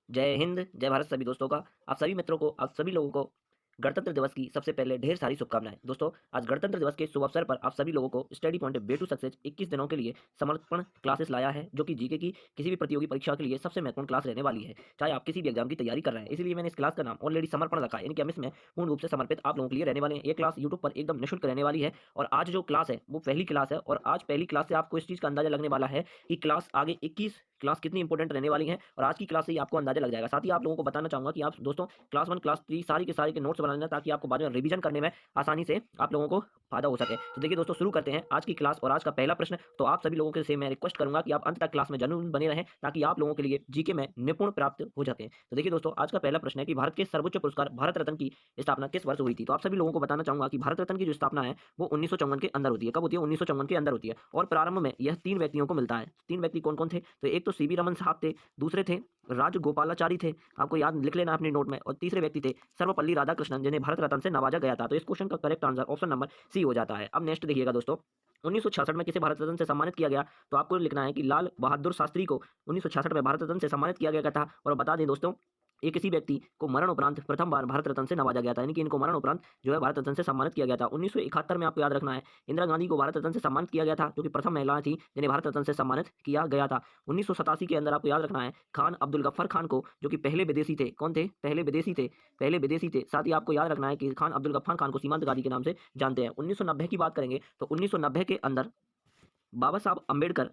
जय हिंद, जय भारत सभी दोस्तों का। आप सभी मित्रों को, आप सभी लोगों को गणतंत्र दिवस की सबसे पहले ढेर सारी शुभकामनाएं। दोस्तों, आज गणतंत्र दिवस के शुभ अवसर पर आप सभी लोगों को study point way to success 21 दिनों के लिए समर्पण क्लासेस लाया है, जो कि जीके की किसी भी प्रतियोगी परीक्षा के लिए सबसे महत्वपूर्ण क्लास रहने वाली है, चाहे आप किसी भी एग्जाम की तैयारी कर रहे हैं। इसलिए मैंने इस क्लास का नाम ऑलरेडी समर्पण रखा है, यानी कि हम इसमें पूर्ण रूप से समर्पित आप लोगों के लिए रहने वाले हैं। ये क्लास यूट्यूब पर एकदम निःशुल्क रहने वाली है और आज जो क्लास है वो पहली क्लास है और आज पहली क्लास से आपको इस चीज़ का अंदाजा लगने वाला है कि क्लास आगे 21 क्लास कितनी इंपॉर्टेंट रहने वाली है और आज की क्लास से ही आपको अंदाजा लग जाएगा। साथ ही आप लोगों को बताना चाहूंगा कि आप दोस्तों क्लास 1 क्लास 3 सारी के सारे के नोट्स बना लेना, ताकि आपको बाद में रिवीजन करने में आसानी से आप लोगों को फायदा हो सके। तो देखिए दोस्तों, शुरू करते हैं आज की क्लास और आज का पहला प्रश्न। तो आप सभी लोगों के से मैं रिक्वेस्ट करूंगा कि आप अंत तक क्लास में जरूर बने रहें, ताकि आप लोगों के लिए जीके में निपुण प्राप्त हो सके। तो देखिए दोस्तों, आज का पहला प्रश्न है कि भारत के सर्वोच्च पुरस्कार भारत रत्न की स्थापना किस वर्ष हुई थी। तो आप सभी लोगों को बताना चाहूंगा कि भारत रत्न की जो स्थापना है वो 1954 के अंदर होती है। कब होती है? 1954 के अंदर होती है और प्रारंभ में यह 3 व्यक्तियों को मिलता है। 3 व्यक्ति कौन कौन थे? तो एक तो सीवी रमन साहब थे, दूसरे थे राजगोपालाचारी थे, आपको याद लिख लेना अपनी नोट में, और तीसरे व्यक्ति थे सर्वपल्ली राधाकृष्णन, जिन्हें भारत रत्न से नवाजा गया था। तो इस क्वेश्चन का correct answer option number C हो जाता है। अब नेक्स्ट देखिएगा दोस्तों, 1966 में किसे भारत रत्न से सम्मानित किया गया। तो आपको लिखना है कि लाल बहादुर शास्त्री को 1966 में भारत रत्न से सम्मानित किया गया था। और बता दें दोस्तों, ये किसी व्यक्ति को मरण उपरांत प्रथम बार भारत रत्न से नवाजा गया था, यानी कि इनको मरण उपरांत जो है भारत रत्न से सम्मानित किया गया था। 1971 में आपको याद रखना है इंदिरा गांधी को भारत रत्न से सम्मानित किया गया था, जो कि प्रथम महिला थी जिन्हें भारत रत्न से सम्मानित किया गया था। 1987 के अंदर आपको याद रखना है खान अब्दुल गफ्फार खान को, जो कि पहले विदेशी थे। कौन थे? पहले विदेशी थे, पहले विदेशी थे। साथ ही आपको याद रखना है कि खान अब्दुल गफ्फार खान को सीमांत गाजी के नाम से जानते हैं। 1990 की बात करेंगे तो 1990 के अंदर बाबा साहब अम्बेडकर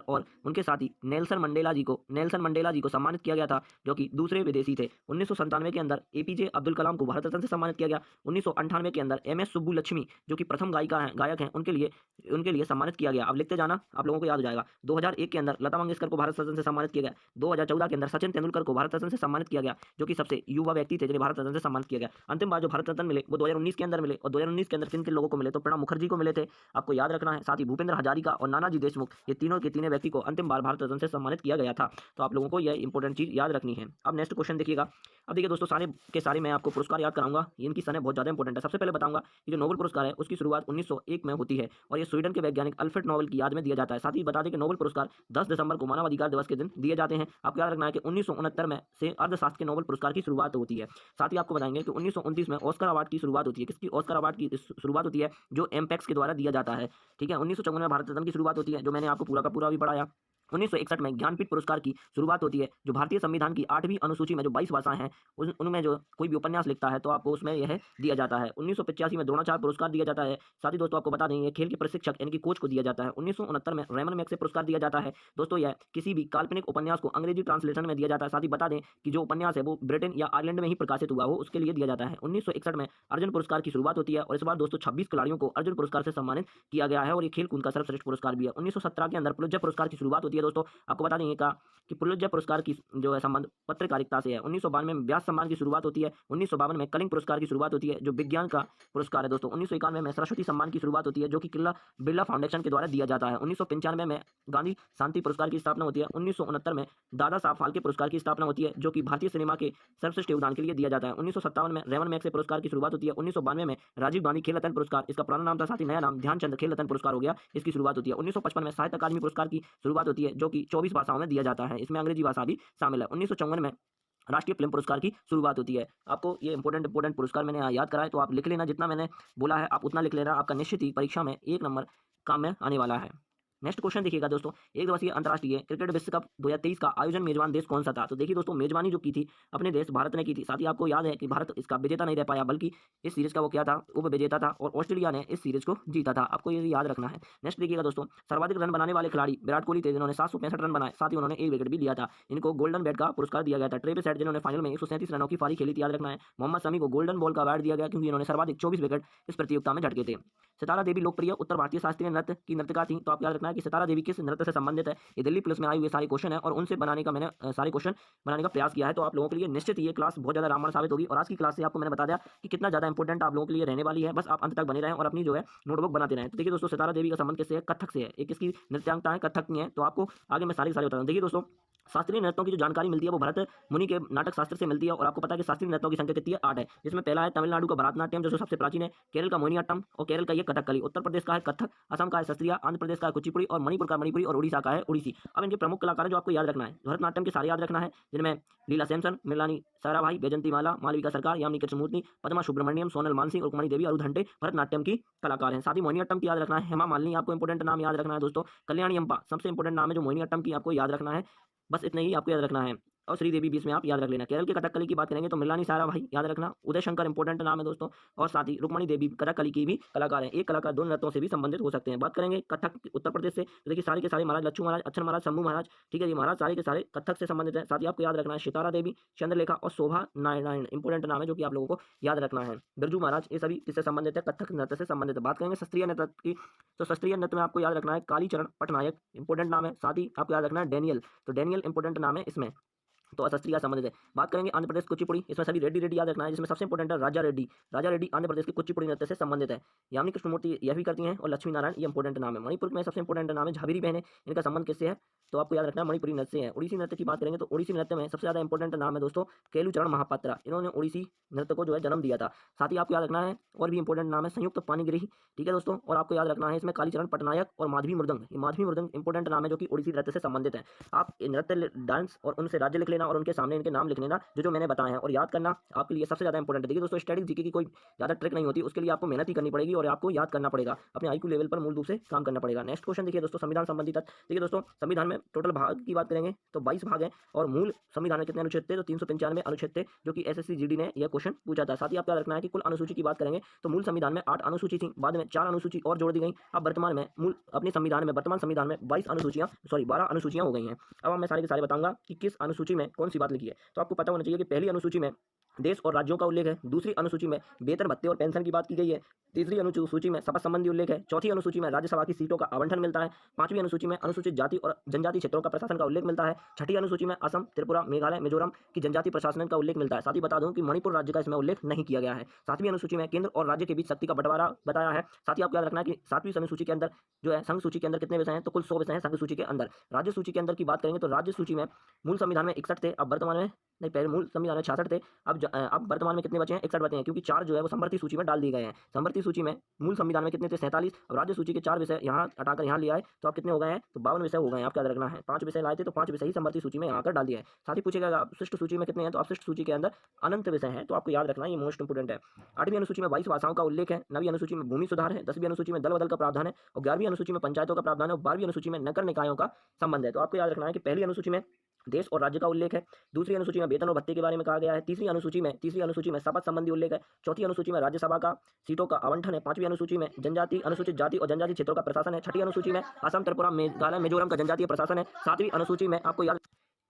और उनके साथी नेल्सन मंडेला जी को सम्मानित किया गया था, जो कि दूसरे विदेशी थे। 1997 के अंदर एपीजे अब्दुल कलाम को भारत रत्न से सम्मानित किया गया। 1998 के अंदर एमएस सुब्बुलक्ष्मी, जो कि प्रथम गायक हैं, उनके लिए सम्मानित किया गया। अब लिखते जाना, आप लोगों को याद हो जाएगा। 2001 के अंदर लता मंगेशकर को भारत रत्न से सम्मानित किया गया। 2014 के अंदर सचिन तेंदुलकर को भारत रत्न से सम्मानित किया गया, जो कि सबसे युवा व्यक्ति थे जिन्हें भारत रत्न से सम्मानित किया गया। अंतिम बार जो भारत रत्न मिले वो 2019 के अंदर मिले, और 2019 के अंदर किन किन लोगों को मिले? तो प्रणब मुखर्जी को मिले थे, आपको याद रखना है। साथ ही भूपेंद्र हजारिका और नानाजी देशमुख, ये तीनों के तीनों व्यक्ति को अंतिम बार भारत रत्न से सम्मानित किया गया था। तो आप लोगों को यह इंपॉर्टेंट चीज याद रखनी है। अब नेक्स्ट क्वेश्चन देखिएगा। अब देखिए दोस्तों, सारे के सारे मैं आपको पुरस्कार याद कराऊंगा, इनकी सने बहुत ज्यादा इंपॉर्टेंट है। सबसे पहले बताऊंगा कि जो नोबेल पुरस्कार है उसकी शुरुआत 1901 में होती है और ये स्वीडन के वैज्ञानिक अल्फ्रेड नोबेल की याद में दिया जाता है। साथ ही बता दें कि नोबेल पुरस्कार 10 दिसंबर को मानवाधिकार दिवस के दिन दिए जाते हैं। आपको याद रखना है कि 1969 में से अर्थशास्त्र के नोबेल पुरस्कार की शुरुआत होती है। साथ ही आपको बताएंगे कि 1929 में ऑस्कर अवार्ड की शुरुआत होती है। किसकी? ऑस्कर अवार्ड की शुरुआत होती है जो एमपेक्स के द्वारा दिया जाता है। ठीक है, 1954 में भारत रत्न की शुरुआत होती है, जो मैंने आपको पूरा का पूरा भी पढ़ाया। 1961 में ज्ञानपीठ पुरस्कार की शुरुआत होती है, जो भारतीय संविधान की 8वीं अनुसूची में जो 22 भाषाएं हैं उनमें जो कोई भी उपन्यास लिखता है तो आपको उसमें यह दिया जाता है। 1985 में द्रोणाचार्य पुरस्कार दिया जाता है। साथ ही दोस्तों आपको बता दें, ये खेल के प्रशिक्षक यानी कि कोच को दिया जाता है। 1969 में रेमन मैग्सेसे पुरस्कार दिया जाता है। दोस्तों, यह किसी भी काल्पनिक उपन्यास को अंग्रेजी ट्रांसलेशन में दिया जाता है। साथ ही बता दें कि जो उपन्यास है वो ब्रिटेन या आयरलैंड में ही प्रकाशित हुआ हो उसके लिए दिया जाता है। 1961 में अर्जुन पुरस्कार की शुरुआत होती है और इस बार दोस्तों 26 खिलाड़ियों को अर्जुन पुरस्कार से सम्मानित किया गया है और ये खेल कूद का सर्वश्रेष्ठ पुरस्कार भी है। 1917 के अंदर पुलित्जर पुरस्कार की शुरुआत होती है। दोस्तों आपको बता देंगे कि पुलित्जर पुरस्कार की जो है संबंध पत्रकारिता से है। 1992 में व्यास सम्मान की शुरुआत होती है। 1952 में कलिंग पुरस्कार की शुरुआत होती है, जो विज्ञान का पुरस्कार है। दोस्तों 1991 में सरस्वती सम्मान की शुरुआत होती है, जो कि किला बिरला फाउंडेशन के द्वारा दिया जाता है। 1995 में गांधी शांति पुरस्कार की स्थापना होती है। 1969 में दादा साहब फाल्के पुरस्कार की स्थापना होती है, जो कि भारतीय सिनेमा के सर्वश्रेष्ठ योगदान के लिए दिया जाता है। 1957 में रेमन मैग्सेसे पुरस्कार की शुरुआत होती है। 1992 में राजीव गांधी खेल रत्न पुरस्कार, इसका पुराना नाम था, साथ ही नया नाम ध्यानचंद खेल रत्न पुरस्कार हो गया, इसकी शुरुआत होती है। 1955 में साहित्य अकादमी पुरस्कार की शुरुआत होती है, जो कि 24 भाषाओं में दिया जाता है, इसमें अंग्रेजी भाषा भी शामिल है। 1954 में राष्ट्रीय फिल्म पुरस्कार की शुरुआत होती है। आपको ये इंपॉर्टेंट पुरस्कार मैंने याद कराए, तो आप लिख लेना, जितना मैंने बोला है आप उतना लिख लेना, आपका निश्चित ही परीक्षा में 1 नंबर काम में आने वाला है। नेक्स्ट क्वेश्चन देखिएगा दोस्तों, एक दिवसीय अंतर्राष्ट्रीय क्रिकेट विश्व कप 2023 का आयोजन मेजबान देश कौन सा था। तो देखिए दोस्तों, मेजबानी जो की थी अपने देश भारत ने की थी। साथ ही आपको याद है कि भारत इसका विजेता नहीं रह पाया, बल्कि इस सीरीज का वो क्या था, उप विजेता था, और ऑस्ट्रेलिया ने इस सीरीज को जीता था। आपको ये याद रखना है। नेक्स्ट देखिएगा दोस्तों, सर्वाधिक रन बनाने वाले खिलाड़ी विराट कोहली थे, जिन्होंने 765 रन बनाए, साथ ही उन्होंने 1 विकेट भी लिया था। इनको गोल्डन बैट का पुरस्कार दिया गया था। ट्रेविस हेड, जिन्होंने फाइनल में 137 रनों की पारी खेली थी, याद रखना है। मोहम्मद शमी को गोल्डन बॉल का अवार्ड दिया गया, क्योंकि इन्होंने सर्वाधिक 24 विकेट इस प्रतियोगिता में झटके थे। सितारा देवी लोकप्रिय उत्तर भारतीय शास्त्रीय नृत्य की नर्तका थी। तो आप याद रखना है कि सितारा देवी किस नृत्य से संबंधित है। ये दिल्ली पुलिस में आए हुए सारे क्वेश्चन है और उनसे बनाने का मैंने सारे क्वेश्चन बनाने का प्रयास किया है। तो आप लोगों के लिए निश्चित ये क्लास बहुत ज्यादा रामबाण साबित होगी, और आज की क्लास से आपको मैंने बता दिया कि कितना ज्यादा इंपॉर्टेंट आप लोगों के लिए रहने वाली है। बस आप अंत तक बने रहें और अपनी जो है नोटबुक बनाते रहें। तो देखिए दोस्तों, सितारा देवी का संबंध किससे है? कथक से है। एक किसकी नृत्यांगता है? कथक की है। तो आपको आगे मैं सारी बता दूं। देखिए दोस्तों, शास्त्रीय नृत्यों की जो जानकारी मिलती है वो भरत मुनि के नाटक शास्त्र से मिलती है। और आपको पता है कि शास्त्रीय नृत्यों की संख्या कितनी है? 8 है, जिसमें पहला है तमिलनाडु का भरतनाट्यम जो सबसे प्राचीन है, केरल का मोहिनीअट्टम और केरल का ये कथकली, उत्तर प्रदेश का है कथक, असम का है सस्त्रिया, आंध्र प्रदेश का है कुचिपुड़ी और मणिपुर का मणिपुरी और उड़ीसा का है उड़ीसी। अब इनके प्रमुख कलाकार हैं जो आपको याद रखना है, भरतनाट्यम के सारे याद रखना है, जिनमें लीला सैमसन, मृणाली साराभाई, बैजंती माला, मालविका सरकार, यामिनी कृष्णमूर्ति, पद्मा सुब्रमण्यम, सोनल मानसिंह, रुक्मणी देवी, अरुण हंटे भरतनाट्यम की कलाकार हैं। साथ ही मोहिनीअट्टम की याद रखना है, हेमा मालिनी आपको इंपोर्टेंट नाम याद रखना है दोस्तों, कल्याणी अम्पा सबसे इंपोर्टेंट नाम है जो मोहिनीअट्टम की आपको याद रखना है। बस इतना ही आपको याद रखना है। और श्रीदेवी बीच में आप याद रख लेना। केरल के कथकली की बात करेंगे तो मृणाली साराभाई याद रखना, उदय शंकर इंपोर्टेंट नाम है दोस्तों, और साथ ही रुक्मणी देवी कथकली की भी कलाकार हैं। एक कलाकार दोनों नृत्यों से भी संबंधित हो सकते हैं। बात करेंगे कथक उत्तर प्रदेश से, तो देखिए सारे के सारे महाराज लच्छू महाराज, अक्षर महाराज, शंभू महाराज, ठीक है, ये महाराज सारे के सारे कथक से संबंधित है। साथ ही आपको याद रखना है सितारा देवी, चंद्रलेखा और शोभा नारायण इंपोर्टेंट नाम है जो कि आप लोगों को याद रखना है। बिरजू महाराज, ये सभी किससे संबंधित है? कथक नृत्य से संबंधित है। बात करेंगे शास्त्रीय नृत्य की, तो शास्त्रीय नृत्य में आपको याद रखना है कालीचरण पटनायक इंपोर्टेंट नाम है। साथ ही आपको याद रखना है डेनियल, तो डेनियल इंपोर्टेंट नाम है इसमें, तो शास्त्रीय का संबंधित है। बात करेंगे आंध्र प्रदेश कुचिपुड़ी, इसमें सभी रेड्डी रेड्डी याद रखना है, जिसमें सबसे इंपोर्टेंट है राजा रेड्डी। राजा रेड्डी आंध्र प्रदेश के कुचिपुड़ी नृत्य से संबंधित है। यामिनी कृष्णमूर्ति यह भी करती हैं, और लक्ष्मी नारायण ये इंपोर्टेंट नाम है। मणिपुर में सबसे इंपोर्टेंट नाम है झाबीरी बहनें, इनका संबंध किससे है? तो आपको याद रखना है मणिपुरी नृत्य से है। उड़ीसी नृत्य की बात करेंगे तो उड़ीसी नृत्य में सबसे ज्यादा इंपोर्टेंट नाम है दोस्तों केलुचरण महापात्रा, इन्होंने उड़ीसी नृत्य को जो है जन्म दिया था। साथ ही आपको याद रखना है और भी इंपोर्टेंट नाम है संयुक्त पानीग्रही, ठीक है दोस्तों। और आपको याद रखना है इसमें कालीचरण पटनायक और माधवी मृदंग, ये माधवी मृदंग इंपोर्टेंट नाम है जो कि उड़ीसी नृत्य से संबंधित है। आप नृत्य डांस और उनसे राज्य लिख लेना और उनके सामने इनके नाम लिख लेना जो मैंने बताया है, और याद करना आपके लिए सबसे ज्यादा इंपॉर्टेंट है। देखिए दोस्तों स्टैटिक जीके की कोई ज्यादा ट्रिक नहीं होती, उसके लिए आपको मेहनत ही करनी पड़ेगी और आपको याद करना पड़ेगा, अपने आईक्यू लेवल पर मूल रूप से काम करना पड़ेगा। नेक्स्ट क्वेश्चन देखिए दोस्तों संविधान संबंधी तथ्य। देखिए दोस्तों संविधान में टोटल भाग की बात करेंगे तो 22 भाग हैं, और मूल संविधान में कितने अनुच्छेद थे? तो 395 अनुच्छेद थे, जो कि एसएससी जीडी ने यह क्वेश्चन पूछा था। साथ ही आपको याद रखना है कि कुल अनुसूची की बात करेंगे तो मूल संविधान में 8 अनुसूची थी, बाद में 4 अनुसूची और जोड़ दी गई। अब वर्तमान में मूल अपने संविधान में वर्तमान संविधान में 12 अनुसूचियां हो गई हैं। अब मैं सारे के सारे बताऊंगा कि किस अनुसूची में कौन सी बात लिखी है। तो आपको पता होना चाहिए कि पहली अनुसूची में देश और राज्यों का उल्लेख है, दूसरी अनुसूची में वेतन भत्ते और पेंशन की बात की गई है, तीसरी अनुसूची में शपथ संबंधी उल्लेख है, चौथी अनुसूची में राज्यसभा की सीटों का आवंटन मिलता है, पांचवी अनुसूची में अनुसूचित जाति और जनजाति क्षेत्रों का प्रशासन का उल्लेख मिलता है, छठी अनुसूची में असम, त्रिपुरा, मेघालय, मिजोरम की जनजाति प्रशासन का उल्लेख मिलता है। साथ ही बता दूं कि मणिपुर राज्य का इसमें उल्लेख नहीं किया गया है। सातवीं अनुसूची में केंद्र और राज्य के बीच शक्ति का बंटवारा बताया है। साथ ही आपको याद रखना है कि सातवीं अनुसूची के अंदर जो है संघ सूची के अंदर कितने विषय हैं? तो कुल 100 विषय हैं संघ सूची के अंदर। राज्य सूची के अंदर की बात करेंगे तो राज्य सूची में मूल संविधान में 61 थे, अब वर्तमान में नहीं, पहले मूल संविधान में 66 थे, अब वर्तमान में कितने बचे हैं? 61 बचे हैं, क्योंकि 4 जो है वो समवर्ती सूची में डाल दिए गए हैं। समवर्ती सूची में मूल संविधान में कितने थे? 47। अब राज्य सूची के 4 विषय यहाँ हटाकर यहाँ लिया है तो आप कितने हो गए हैं? तो 52 विषय हो गए हैं। आपको याद रखना है 5 विषय लाए थे तो 5 विषय ही समवर्ती सूची में यहाँ कर डाल दिया है। साथ ही पूछेगा अपशिष्ट सूची में कितने हैं? तो अपशिष्ट सूची के अंदर अनंत विषय हैं, तो आपको याद रखना है, ये मोस्ट इंपोर्टेंट है। 8वीं अनुसूची में 22 भाषाओं का उल्लेख है, 9वीं अनुसूची में भूमि सुधार है, 10वीं अनुसूची में दल बदल का प्रावधान है, और 11वीं अनुसूची में पंचायतों का प्रावधान है, और 12वीं अनुसूची में नगर निकायों का संबंध है। तो आपको याद रखना है कि पहली अनुसूची में देश और राज्य का उल्लेख है, दूसरी अनुसूची में वेतन और भत्ते के बारे में कहा गया है, तीसरी अनुसूची में शपथ संबंधी उल्लेख है, चौथी अनुसूची में राज्यसभा का सीटों का आवंटन है, पांचवी अनुसूची में जनजाति अनुसूचित जाति और जनजाति क्षेत्रों का प्रशासन है, छठी अनुसूची में असम, त्रिपुरा, मेघालय, मिजोरम का जनजातीय प्रशासन है, सातवीं अनुसूची में आपको याद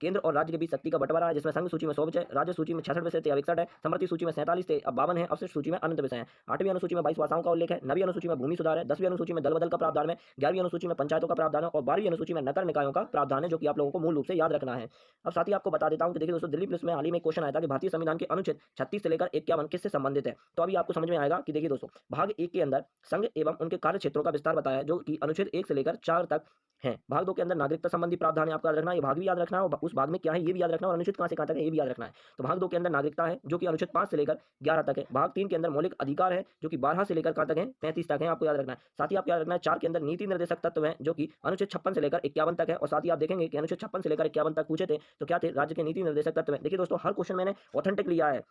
केंद्र और राज्य के बीच शक्ति का बंटवारा है, जिसमें संघ सूची में 100 विषय, राज्य सूची में 66 विषय थे, अब 61 है, समवर्ती सूची में 47 थे, अब 52 है, अपशिष्ट सूची में अनंत विषय हैं। 8वीं अनुसूची में 22 भाषाओं का उल्लेख है, 9वीं अनुसूची में भूमि सुधार है, 10वीं अनुसूची में दल बदल का प्रावधान है, 11वीं अनुसूची में पंचायतों का प्रावधान है, और 12वीं अनुसूची में नगर निकायों का प्रावधान है, जो कि आप लोगों को मूल रूप से याद रखना है। अब साथ ही आपको बता देता हूं कि देखिए दोस्तों दिल्ली पुलिस में हाल ही में क्वेश्चन आया था कि भारतीय संविधान के अनुच्छेद 36 से लेकर 51 किससे संबंधित है। तो अभी आपको समझ में आएगा कि देखिए दोस्तों भाग 1 के अंदर संघ एवं उनके कार्य क्षेत्रों का विस्तार बताया है, जो कि अनुच्छेद 1 से लेकर 4 तक है। भाग 2 के अंदर नागरिकता संबंधी प्रावधान है, आपको याद रखना है, ये भाग भी याद रखना है, और उस भाग में क्या है ये भी याद रखना है, और अनुच्छेद कहां से कहां तक है ये भी याद रखना है। तो भाग 2 के अंदर नागरिकता है, जो कि अनुच्छेद 5 से लेकर 11 तक है। भाग 3 के अंदर मौलिक अधिकार है, जो कि 12 से लेकर कहां तक है? 35 तक है, आपको याद रखना है। साथ ही आपको याद रखना है 4 के अंदर नीति निर्देशक तत्व है, जो कि अनुच्छेद 56 से लेकर 51 तक है, और साथ ही आप देखेंगे कि अनुच्छेद 56 से लेकर 51 तक पूछे थे तो क्या थे? राज्य के नीति निर्देशक तत्व है। देखिए दोस्तों हर क्वेश्चन मैंने ऑथेंटिक लिया है,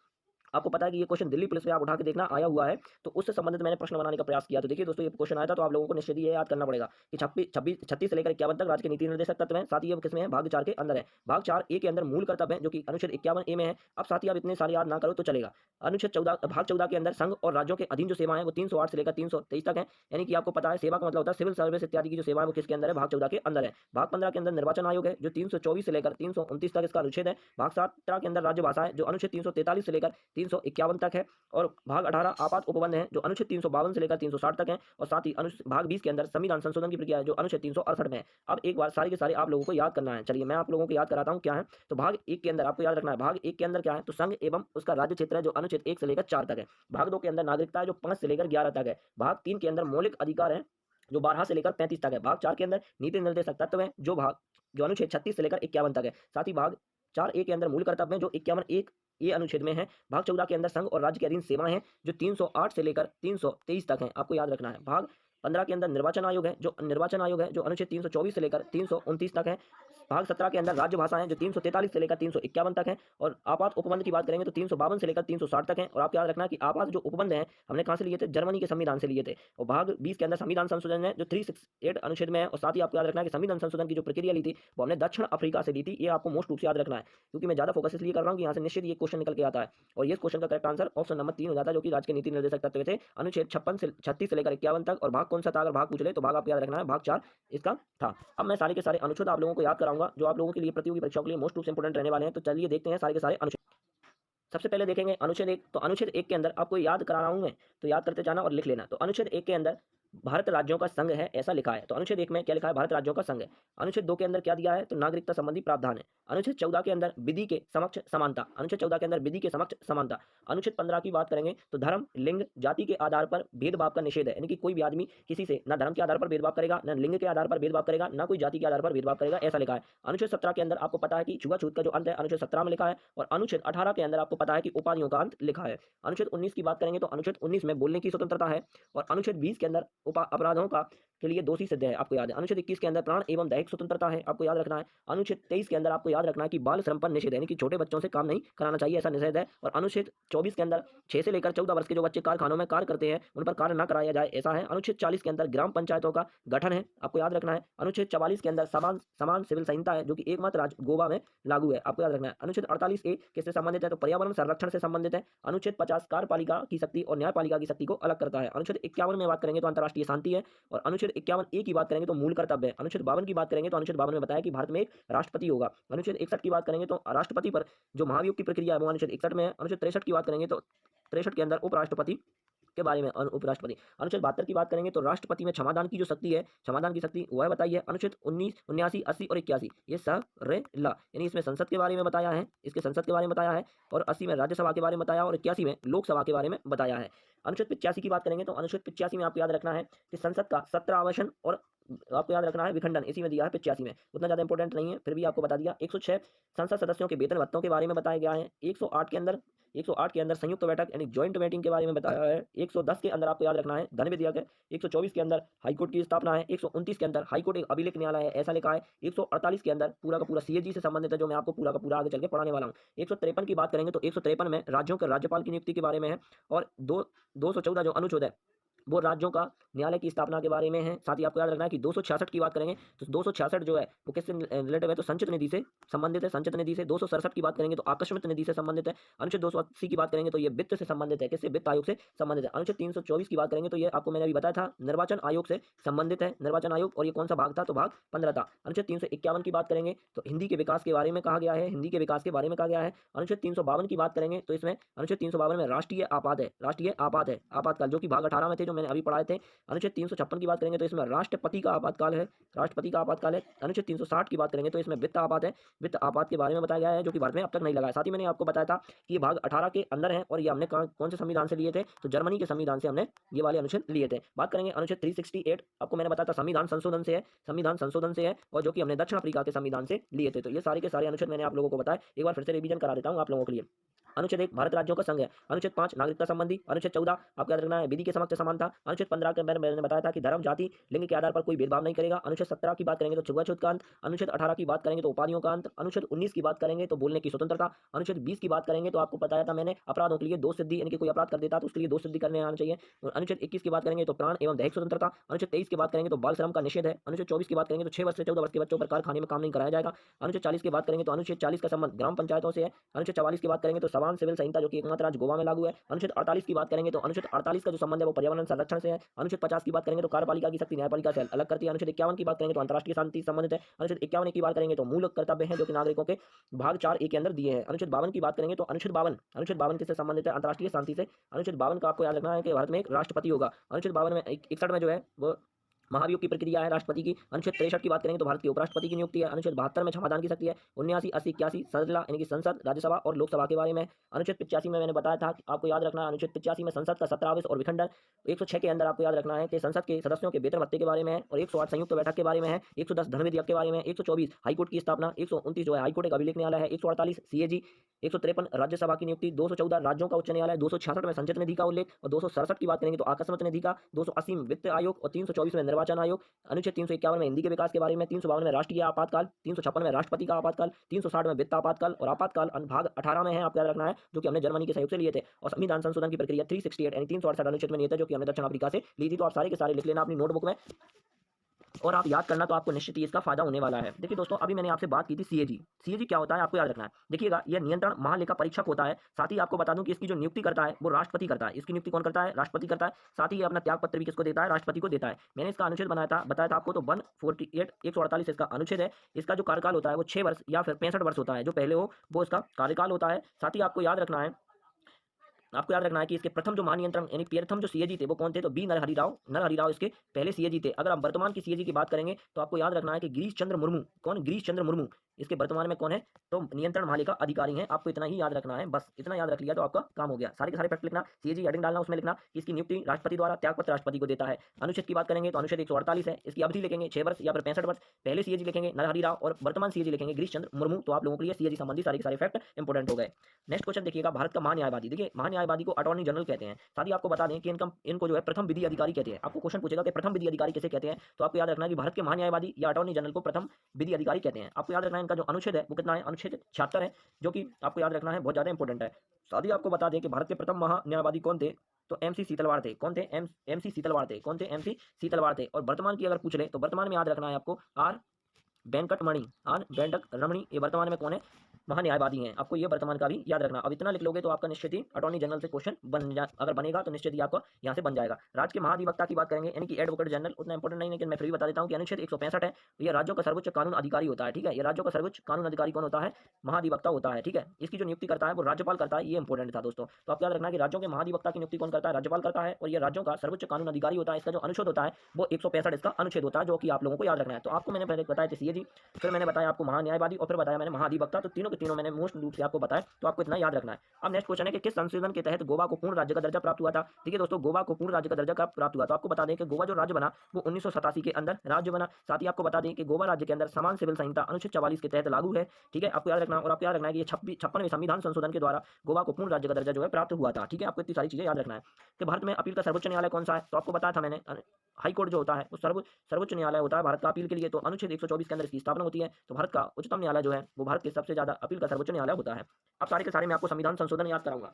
आपको पता है कि ये क्वेश्चन दिल्ली पुलिस में आप उठा के देखना आया हुआ है, तो उससे संबंधित मैंने प्रश्न बनाने का प्रयास किया। तो देखिए दोस्तों ये क्वेश्चन आया था, तो आप लोगों को निश्चित ही ये याद करना पड़ेगा कि 36 से लेकर 51 तक राज्य के नीति निर्देशक तत्व हैं। साथ ही ये किसमें है? भाग 4 के अंदर है। भाग 4 ए के अंदर मूल कर्तव्य है, जो कि अनुच्छेद 51 ए में है। अब साथ ही आप इतने सारे याद ना करो तो चलेगा। अनुच्छेद 14 भाग 14 के अंदर संघ और राज्यों के अधीन जो सेवाएं वो 308 से लेकर 323 तक है, यानी कि आपको पता है सेवा का मतलब होता है सिविल सर्विस इत्यादि की जो सेवा है वो किसके अंदर है? भाग 14 के अंदर है। भाग 15 के अंदर निर्वाचन आयोग है, जो 324 से लेकर 329 तक इसका अनुच्छेद है। भाग 17 के अंदर राज्य भाषा है, जो अनुच्छेद 343 से लेकर 351 तक है। और भाग 18 आपात उपबंध है, जो अनुच्छेद 352 से लेकर 360 तक है। और साथ ही भाग 20 के अंदर संविधान संशोधन की प्रक्रिया है, जो अनुच्छेद 368 में है। अब एक बार सारे के सारे आप लोगों को याद करना है। चलिए मैं आप लोगों को याद कराता हूं क्या है। तो भाग 1 के अंदर आपको याद रखना है, भाग 1 के अंदर क्या है? तो संघ एवं उसका राज्य क्षेत्र है, जो अनुच्छेद 1 से लेकर 4 तक है। भाग 2 के अंदर नागरिकता है, जो 5 से लेकर 11 तक है। भाग 3 के अंदर मौलिक अधिकार है, जो 12 से लेकर 35 तक है। भाग 4 के अंदर नीति निर्देशक तत्व है, जो भाग जो अनुच्छेद 36 से लेकर 51 तक है। साथ ही भाग 4 ए के अंदर मूल कर्तव्य हैं जो 51 ये अनुच्छेद में है। भाग 14 के अंदर संघ और राज्य के अधीन सेवाएं हैं जो 308 से लेकर 323 तक हैं, आपको याद रखना है। भाग 15 के अंदर निर्वाचन आयोग है जो अनुच्छेद 324 से लेकर 329 तक है। भाग 17 के अंदर राज्य भाषाएं जो 343 से लेकर 351 तक है। और आपात उपबंध की बात करेंगे तो 352 से लेकर 360 तक है। और आपको याद रखना है कि आपात जो उपबंध है हमने कहाँ से लिए थे, जर्मनी के संविधान से लिए थे। और भाग 20 के अंदर संविधान संशोधन है जो 368 अनुच्छेद में है। और साथ ही आपको याद रखना है कि संविधान संशोधन की जो प्रक्रिया ली थी वो हमने दक्षिण अफ्रीका से ली थी। ये आपको मोस्ट रूप से याद रखना है, क्योंकि मैं ज्यादा फोकस इसलिए कर रहा हूँ कि यहाँ से निश्चित ये क्वेश्चन निकल के आता है। और ये क्वेश्चन का करेक्ट आंसर ऑप्शन नंबर 3 हो जाता है, जो कि राज्य के नीति निर्देशक तत्व थे अनुच्छेद 36 से लेकर 51 तक। और भाग कौन सा था, अगर भाग पूछ ले तो भाग आपको याद रखना है भाग 4 इसका था। अब मैं सारे के सारे अनुच्छेद आप लोगों को याद कराऊंगा जो आप लोगों के लिए प्रतियोगी परीक्षाओं के लिए मोस्ट रूप से इंपोर्टेंट रहने वाले हैं। तो चलिए देखते हैं सारे के सारे अनुच्छेद। सबसे पहले देखेंगे अनुच्छेद 1। तो अनुच्छेद 1 के अंदर आपको याद करा रहा हूं मैं, तो याद करते जाना और लिख लेना। तो अनुच्छेद 1 के अंदर भारत राज्यों का संघ है ऐसा लिखा है। तो अनुच्छेद 1 में क्या लिखा है, भारत राज्यों का संघ है। अनुच्छेद 2 के अंदर क्या दिया है, तो नागरिकता संबंधी प्रावधान है। अनुच्छेद 14 के अंदर विधि के समक्ष समानता। अनुच्छेद 14 के अंदर विधि के समक्ष समानता। अनुच्छेद 15 की बात करेंगे तो धर्म, लिंग, जाति के आधार पर भेदभाव का निषेध है, यानी कि कोई भी आदमी किसी से ना धर्म के आधार पर भेदभाव करेगा, ना लिंग के आधार पर भेदभाव करेगा, ना कोई जाति के आधार पर भेदभाव करेगा, ऐसा लिखा है। अनुच्छेद 17 के अंदर आपको पता है कि छुआछूत का जो अंत है अनुच्छेद 17 में लिखा है। और अनुच्छेद 18 के अंदर आपको पता है कि उपाधियों का अंत लिखा है। अनुच्छेद 19 की बात करेंगे तो अनुच्छेद 19 में बोलने की स्वतंत्रता है। और अनुच्छेद 20 के अंदर अपराधों का के लिए दोषी सिद्ध है, आपको याद है। अनुच्छेद 21 के अंदर प्राण एवं दैहिक स्वतंत्रता है, आपको याद रखना है। अनुच्छेद 23 के अंदर आपको याद रखना है कि बाल श्रम पर निषेध है, यानी कि छोटे बच्चों से काम नहीं कराना चाहिए, ऐसा निषेध है। और अनुच्छेद 24 के अंदर 6 से लेकर 14 वर्ष के जो बच्चे कारखानों में कार्य करते हैं उन पर कार्य न कराया जाए, ऐसा है। अनुच्छेद 40 के अंदर ग्राम पंचायतों का गठन है, आपको याद रखना है। अनुच्छेद 44 के अंदर समान सिविल संहिता है जो कि एकमात्र राज्य गोवा में लागू है, आपको याद रखना है। अनुच्छेद 48 ए किससे संबंधित है, तो पर्यावरण संरक्षण से संबंधित है। अनुच्छेद 50 कार्यपालिका की शक्ति और न्यायपालिका की शक्ति को अलग करता है। अनुच्छेद 51 में बात करेंगे तो अंतर्राष्ट्रीय शांति है। और अनुच्छेद 51 ए की बात करेंगे तो मूल कर्तव्य है। अनुच्छेद 52 की बात करेंगे तो अनुच्छेद 52 में बताया कि भारत में एक राष्ट्रपति होगा। अनुच्छेद 61 की बात करेंगे तो राष्ट्रपति पर जो महाभियोग की प्रक्रिया है वो अनुच्छेद 61 में है। अनुच्छेद 63 की बात करेंगे तो 63 के अंदर उपराष्ट्रपति के बारे में उपराष्ट्रपति। अनुच्छेद 72 की बात करेंगे तो राष्ट्रपति में क्षमादान की जो शक्ति है, क्षमादान की शक्ति वह बताई है। अनुच्छेद 19, 79, 80 और 81 ये ला, यानी इसमें संसद के बारे में बताया है, इसके संसद के बारे में बताया है। और 80 में राज्यसभा के बारे में बताया और 81 में लोकसभा के बारे में बताया है। अनुच्छेद 85 की बात करेंगे तो अनुच्छेद 85 में आपको याद रखना है कि संसद का सत्रावसान और आपको याद रखना है विखंडन, इसी में दिया है 85 में, उतना ज्यादा इंपॉर्टेंट नहीं है फिर भी आपको बता दिया। 106 संसद सदस्यों के वेतन भत्तों के बारे में बताया गया है। 108 के अंदर संयुक्त बैठक यानी ज्वाइंट मीटिंग के बारे में बताया है। 110 के अंदर आपको याद रखना है धन विधेयक है। 124 के अंदर हाईकोर्ट की स्थापना है। 129 के अंदर हाईकोर्ट एक अभिलेख न्यायालय है, ऐसा लिखा है। 148 के अंदर पूरा का पूरा सीएजी से संबंधित है, जो मैं आपको पूरा का पूरा आगे चल के पढ़ाने वाला हूँ। 153 की बात करेंगे तो 153 में राज्यों के राज्यपाल की नियुक्ति के बारे में है। और 214 जो अनुच्छेद है वो राज्यों का न्यायालय की स्थापना के बारे में है। साथ ही आपको याद रखना है कि 266 की बात करेंगे तो 266 जो है वो किससे रिलेटिव है, तो संचित निधि से संबंधित है, संचित निधि से। 267 की बात करेंगे तो आकस्मिक निधि से संबंधित है। अनुच्छेद 280 की बात करेंगे तो ये वित्त से संबंधित है, किससे, वित्त आयोग से संबंधित है। अनुच्छेद 324 की बात करेंगे तो ये आपको मैंने अभी बताया था निर्वाचन आयोग से संबंधित है, निर्वाचन आयोग। और ये कौन सा भाग था, तो भाग 15 था। अनुच्छेद 351 की बात करेंगे तो हिंदी के विकास के बारे में कहा गया है, हिंदी के विकास के बारे में कहा गया है। अनुच्छेद 352 की बात करेंगे तो इसमें अनुच्छेद 352 में राष्ट्रीय आपात है, राष्ट्रीय आपात है, आपातकाल, जो कि भाग 18 में थे, जो मैंने अभी पढ़ाए थे। अनुच्छेद 356 की बात करेंगे तो इसमें राष्ट्रपति का आपातकाल है, राष्ट्रपति का आपातकाल है। अनुच्छेद 360 की बात करेंगे तो इसमें वित्त आपात है, वित्त आपात के बारे में बताया गया है, जो कि भारत में अब तक नहीं लगा है। साथ ही मैंने आपको बताया था कि ये भाग 18 के अंदर है और ये हमने कौन से संविधान से लिए थे, तो जर्मनी के संविधान से हमने ये वाले अनुच्छेद लिए थे। बात करेंगे अनुच्छेद 368, आपको मैंने बताया था संविधान संशोधन से है, संविधान संशोधन से है, और जो कि हमने दक्षिण अफ्रीका के संविधान से लिए थे। तो ये सारे के सारे अनुच्छेद मैंने आप लोगों को बताया, एक बार फिर से रिवीजन करा देता हूँ आप लोगों के लिए। अनुच्छेद 1 भारत राज्यों का संघ है। अनुच्छेद 5 नागरिकता संबंधी। अनुच्छेद 14 आपको याद रखना है विधि के समक्ष समानता। अनुच्छेद 15 के मैंने बताया था कि धर्म, जाति, लिंग के आधार पर कोई भेदभाव नहीं करेगा। अनुच्छेद 17 की बात करेंगे तो छुआछूत का अंत। अनुच्छेद 18 की बात करेंगे तो उपाधियों का अंत। अनुच्छेद 19 की बात करेंगे तो बोलने की स्वतंत्रता। अनुच्छेद 20 की बात करेंगे तो आपको बताया था मैंने अपराधों के लिए दोष सिद्धि, यानी कि कोई अपराध कर देता तो उसके लिए दोष सिद्धि करने आना चाहिए। अनुच्छेद 21 की बात करेंगे तो प्राण एवं दैहिक स्वतंत्रता। अनुच्छेद 23 की बात करेंगे तो बाल श्रम का निषेध है। अनुच्छेद 24 की बात करेंगे तो 6 वर्ष से 14 वर्ष के बच्चों पर कारखाने में काम नहीं कराया जाएगा। अनुच्छेद 40 की बात करेंगे तो अनुच्छेद 40 का संबंध ग्राम पंचायतों से है। अनुच्छेद 44 की बात करेंगे तो समान सिविल संहिता, जो कि एकमात्र राज्य गोवा में लागू है। अनुच्छेद 48 की बात करेंगे तो अनुच्छेद 48 का जो संबंध है वो पर्यावरण संरक्षण से है। अनुच्छेद 50 की बात करेंगे तो कार्यपालिका की शक्ति न्यायपालिका से अलग करती है। अनुच्छेद 51 की बात करेंगे तो अंतर्राष्ट्रीय शांति संबंधित है। अनुच्छेद 51 की बात करेंगे तो मूल कर्तव्य है, जो कि नागरिकों के भाग 4 ए के अंदर दिए हैं। अनुच्छेद 52 की बात करेंगे तो अनुच्छेद 52 किससे संबंधित है, अंतर्राष्ट्रीय शांति से। अनुच्छेद 52 का आपको याद रखना है कि भारत में एक राष्ट्रपति होगा। अनुच्छेद 52 में 61 में जो है वो महाभियोग की प्रक्रिया है राष्ट्रपति की। अनुच्छेद 63 की बात करेंगे तो भारत के उपराष्ट्रपति की नियुक्ति है। अनुच्छेद 72 में क्षमादान की शक्ति है। 79, 80, 81 संसद यानी कि संसद, राज्यसभा और लोकसभा के बारे में। अनुच्छेद 85 में मैंने बताया था कि आपको याद रखना है, अनुच्छेद 85 में संसद का सत्रावेश और विखंडन। 106 के अंदर आपको याद रखना है कि संसद के सदस्यों के वेतन भत्ते के बारे में है, और 108 संयुक्त बैठक के बारे में है, 110 धन विधेयक के बारे में, 124 हाईकोर्ट की स्थापना, 129 जो है हाईकोर्ट एक अभिलेख न्यायालय है, 148 सीएजी, 153 राज्यसभा की नियुक्ति, 214 राज्यों का उच्च न्यायालय, 266 में संचित निधि का उल्लेख, और 267 की बात करेंगे तो आकस्मिक निधि का, 280 में वित्त आयोग और 324 में निर्वाचन आयोग। अनुच्छेद 351 में हिंदी के विकास के बारे में, 352 में राष्ट्रीय आपातकाल, 356 में राष्ट्रपति का आपातकाल, 360 में वित्त आपातकाल, और आपातकाल अनुभाग 18 में है, आपको याद रखना है, जो कि हमने जर्मनी के सहयोग से लिए थे। और संविधान संशोधन की प्रक्रिया 368 यानी 368 अनुच्छेद में लिए थे, जो कि हमने दक्षिण अफ्रीका से ली थी। तो आप सारे के सारे लिख लेना अपनी नोटबुक में, और आप याद करना, तो आपको निश्चित ही इसका फायदा होने वाला है। देखिए दोस्तों, अभी मैंने आपसे बात की थी सीएजी। सीएजी क्या होता है आपको याद रखना है। देखिएगा, यह नियंत्रण महालेखा परीक्षक होता है। साथ ही आपको बता दूं कि इसकी जो नियुक्ति करता है वो राष्ट्रपति करता है। इसकी नियुक्ति कौन करता है? राष्ट्रपति करता है। साथ ही ये अपना त्याग पत्र भी किसको देता है? राष्ट्रपति को देता है। मैंने इसका अनुच्छेद बताया था आपको, तो 148 148 इसका अनुच्छेद है। इसका जो कार्यकाल होता है वो 6 वर्ष या फिर 65 वर्ष होता है, जो पहले हो वो इसका कार्यकाल होता है। साथ ही आपको याद रखना है कि इसके प्रथम जो महानियंत्रण यानी प्रथम जो सीएजी थे वो कौन थे? तो बी नरहरि राव इसके पहले सीएजी थे। अगर आप वर्तमान की सीएजी की बात करेंगे तो आपको याद रखना है कि गिरीश चंद्र मुर्मू। कौन? गिरीश चंद्र मुर्मू इसके वर्तमान में कौन है? तो नियंत्रण महालेखा अधिकारी हैं। आपको इतना ही याद रखना है, बस इतना याद रख लिया तो आपका काम हो गया। सारे के सारे फैक्ट लिखना, सीएजी हेडिंग डालना, उसमें लिखना कि इसकी नियुक्ति राष्ट्रपति द्वारा, त्यागपत्र राष्ट्रपति को देता है। अनुच्छेद की बात करेंगे तो अनुच्छेद 148 है। इसकी अवधि लिखेंगे 6 वर्ष या फिर 65 वर्ष। पहले सीएजी लिखेंगे नरहरि राव और वर्तमान सीएजी लिखेंगे गिरीश चंद्र मुर्मू। तो आप लोगों के लिए सीएजी संबंधी सारे के सारे फैक्ट इंपॉर्टेंट हो गए। नेक्स्ट क्वेश्चन देखिएगा, भारत का महान्यायवादी। देखिए, महान्यायवादी को अटॉर्नी जनरल कहते हैं। साथ ही आपको बता दें कि इनको जो है प्रथम विधि अधिकारी कहते हैं। आपको क्वेश्चन पूछेगा कि प्रथम विधि अधिकारी किसे कहते हैं, तो आपको याद रखना है कि भारत के महान्यायवादी या अटॉर्नी जनरल को प्रथम विधि अधिकारी कहते हैं। आपको याद रखना है इनका जो अनुच्छेद है वो कितना है? अनुच्छेद 76 है, जो कि आपको याद रखना है, बहुत ज्यादा इंपॉर्टेंट है। साथ ही आपको बता दें कि भारत के प्रथम महान्यायवादी कौन थे? तो एमसी सीतलवाड़ थे। कौन थे? एमसी सीतलवाड़ थे। कौन थे? एमसी सीतलवाड़ थे। और वर्तमान की अगर पूछ ले तो वर्तमान में याद रखना है आपको आर वेंकट रमणी, ये वर्तमान में कौन है? महान्यायवादी हैं। आपको ये वर्तमान का भी याद रखना। अब इतना लिख लोगे तो आपका निश्चित ही अटॉर्नी जनरल से क्वेश्चन अगर बनेगा तो निश्चित ही आपको यहाँ से बन जाएगा। राज्य के महाधिवक्ता की बात करेंगे यानी कि एडवोकेट जनरल, उतना इंपॉर्टेंट नहीं है, लेकिन मैं फिर भी बता देता हूँ कि अनुच्छेद 165 है। ये राज्यों का सर्वोच्च कानून अधिकारी होता है। ठीक है, ये राज्यों का सर्वोच्च कानून अधिकारी कौन होता है? महाधिवक्ता होता है। ठीक है, इसकी जो नियुक्ति करता है वो राज्यपाल करता है। ये इंपॉर्टेंट था दोस्तों। तो आप याद रखना कि राज्यों के महाधिवक्ता की नियुक्ति कौन करता है? राज्यपाल करता है। और ये राज्यों का सर्वोच्च कानून अधिकारी होता है। इसका जो अनुच्छेद होता है वो 165 इसका अनुच्छेद होता है, जो कि आप लोगों को याद रखना है। तो आपको मैंने पहले बताया था सीएजी, फिर मैंने बताया आपको महान्यायवादी, और फिर बताया मैंने महाधिवक्ता। तो तीनों के तीनों मैंने मोस्ट रूप से आपको बताया, तो आपको इतना याद रखना है। अब नेक्स्ट क्वेश्चन है कि किस संशोधन के तहत गोवा को पूर्ण राज्य का दर्जा प्राप्त हुआ था? ठीक है दोस्तों, गोवा को पूर्ण राज्य का दर्जा कब प्राप्त हुआ? तो आपको बता दें कि गोवा जो राज्य बना वो 1987 के अंदर राज्य बना। साथ ही आपको बता दें कि गोवा राज्य के अंदर समान सिविल संहिता अनुच्छेद 44 के तहत लागू है। ठीक है, आपको याद रखना। और आपको याद रखना है कि 56वें संविधान संशोधन के द्वारा गोवा को पूर्ण राज्य का दर्जा जो है प्राप्त हुआ था। ठीक है, आपको इतनी सारी चीजें याद रखना है। कि भारत में अपील का सर्वोच्च न्यायालय कौन सा है? तो आपको बताया था मैंने, हाई कोर्ट जो होता है वो सर्वोच्च न्यायालय होता है भारत का अपील के लिए। तो अनुच्छेद 124 के अंदर इसकी स्थापना होती है। तो भारत का उच्चतम न्यायालय जो है वो भारत के सबसे ज्यादा अपील का सर्वोच्च न्यायालय होता है। अब सारे के सारे मैं आपको संविधान संशोधन याद कराऊंगा।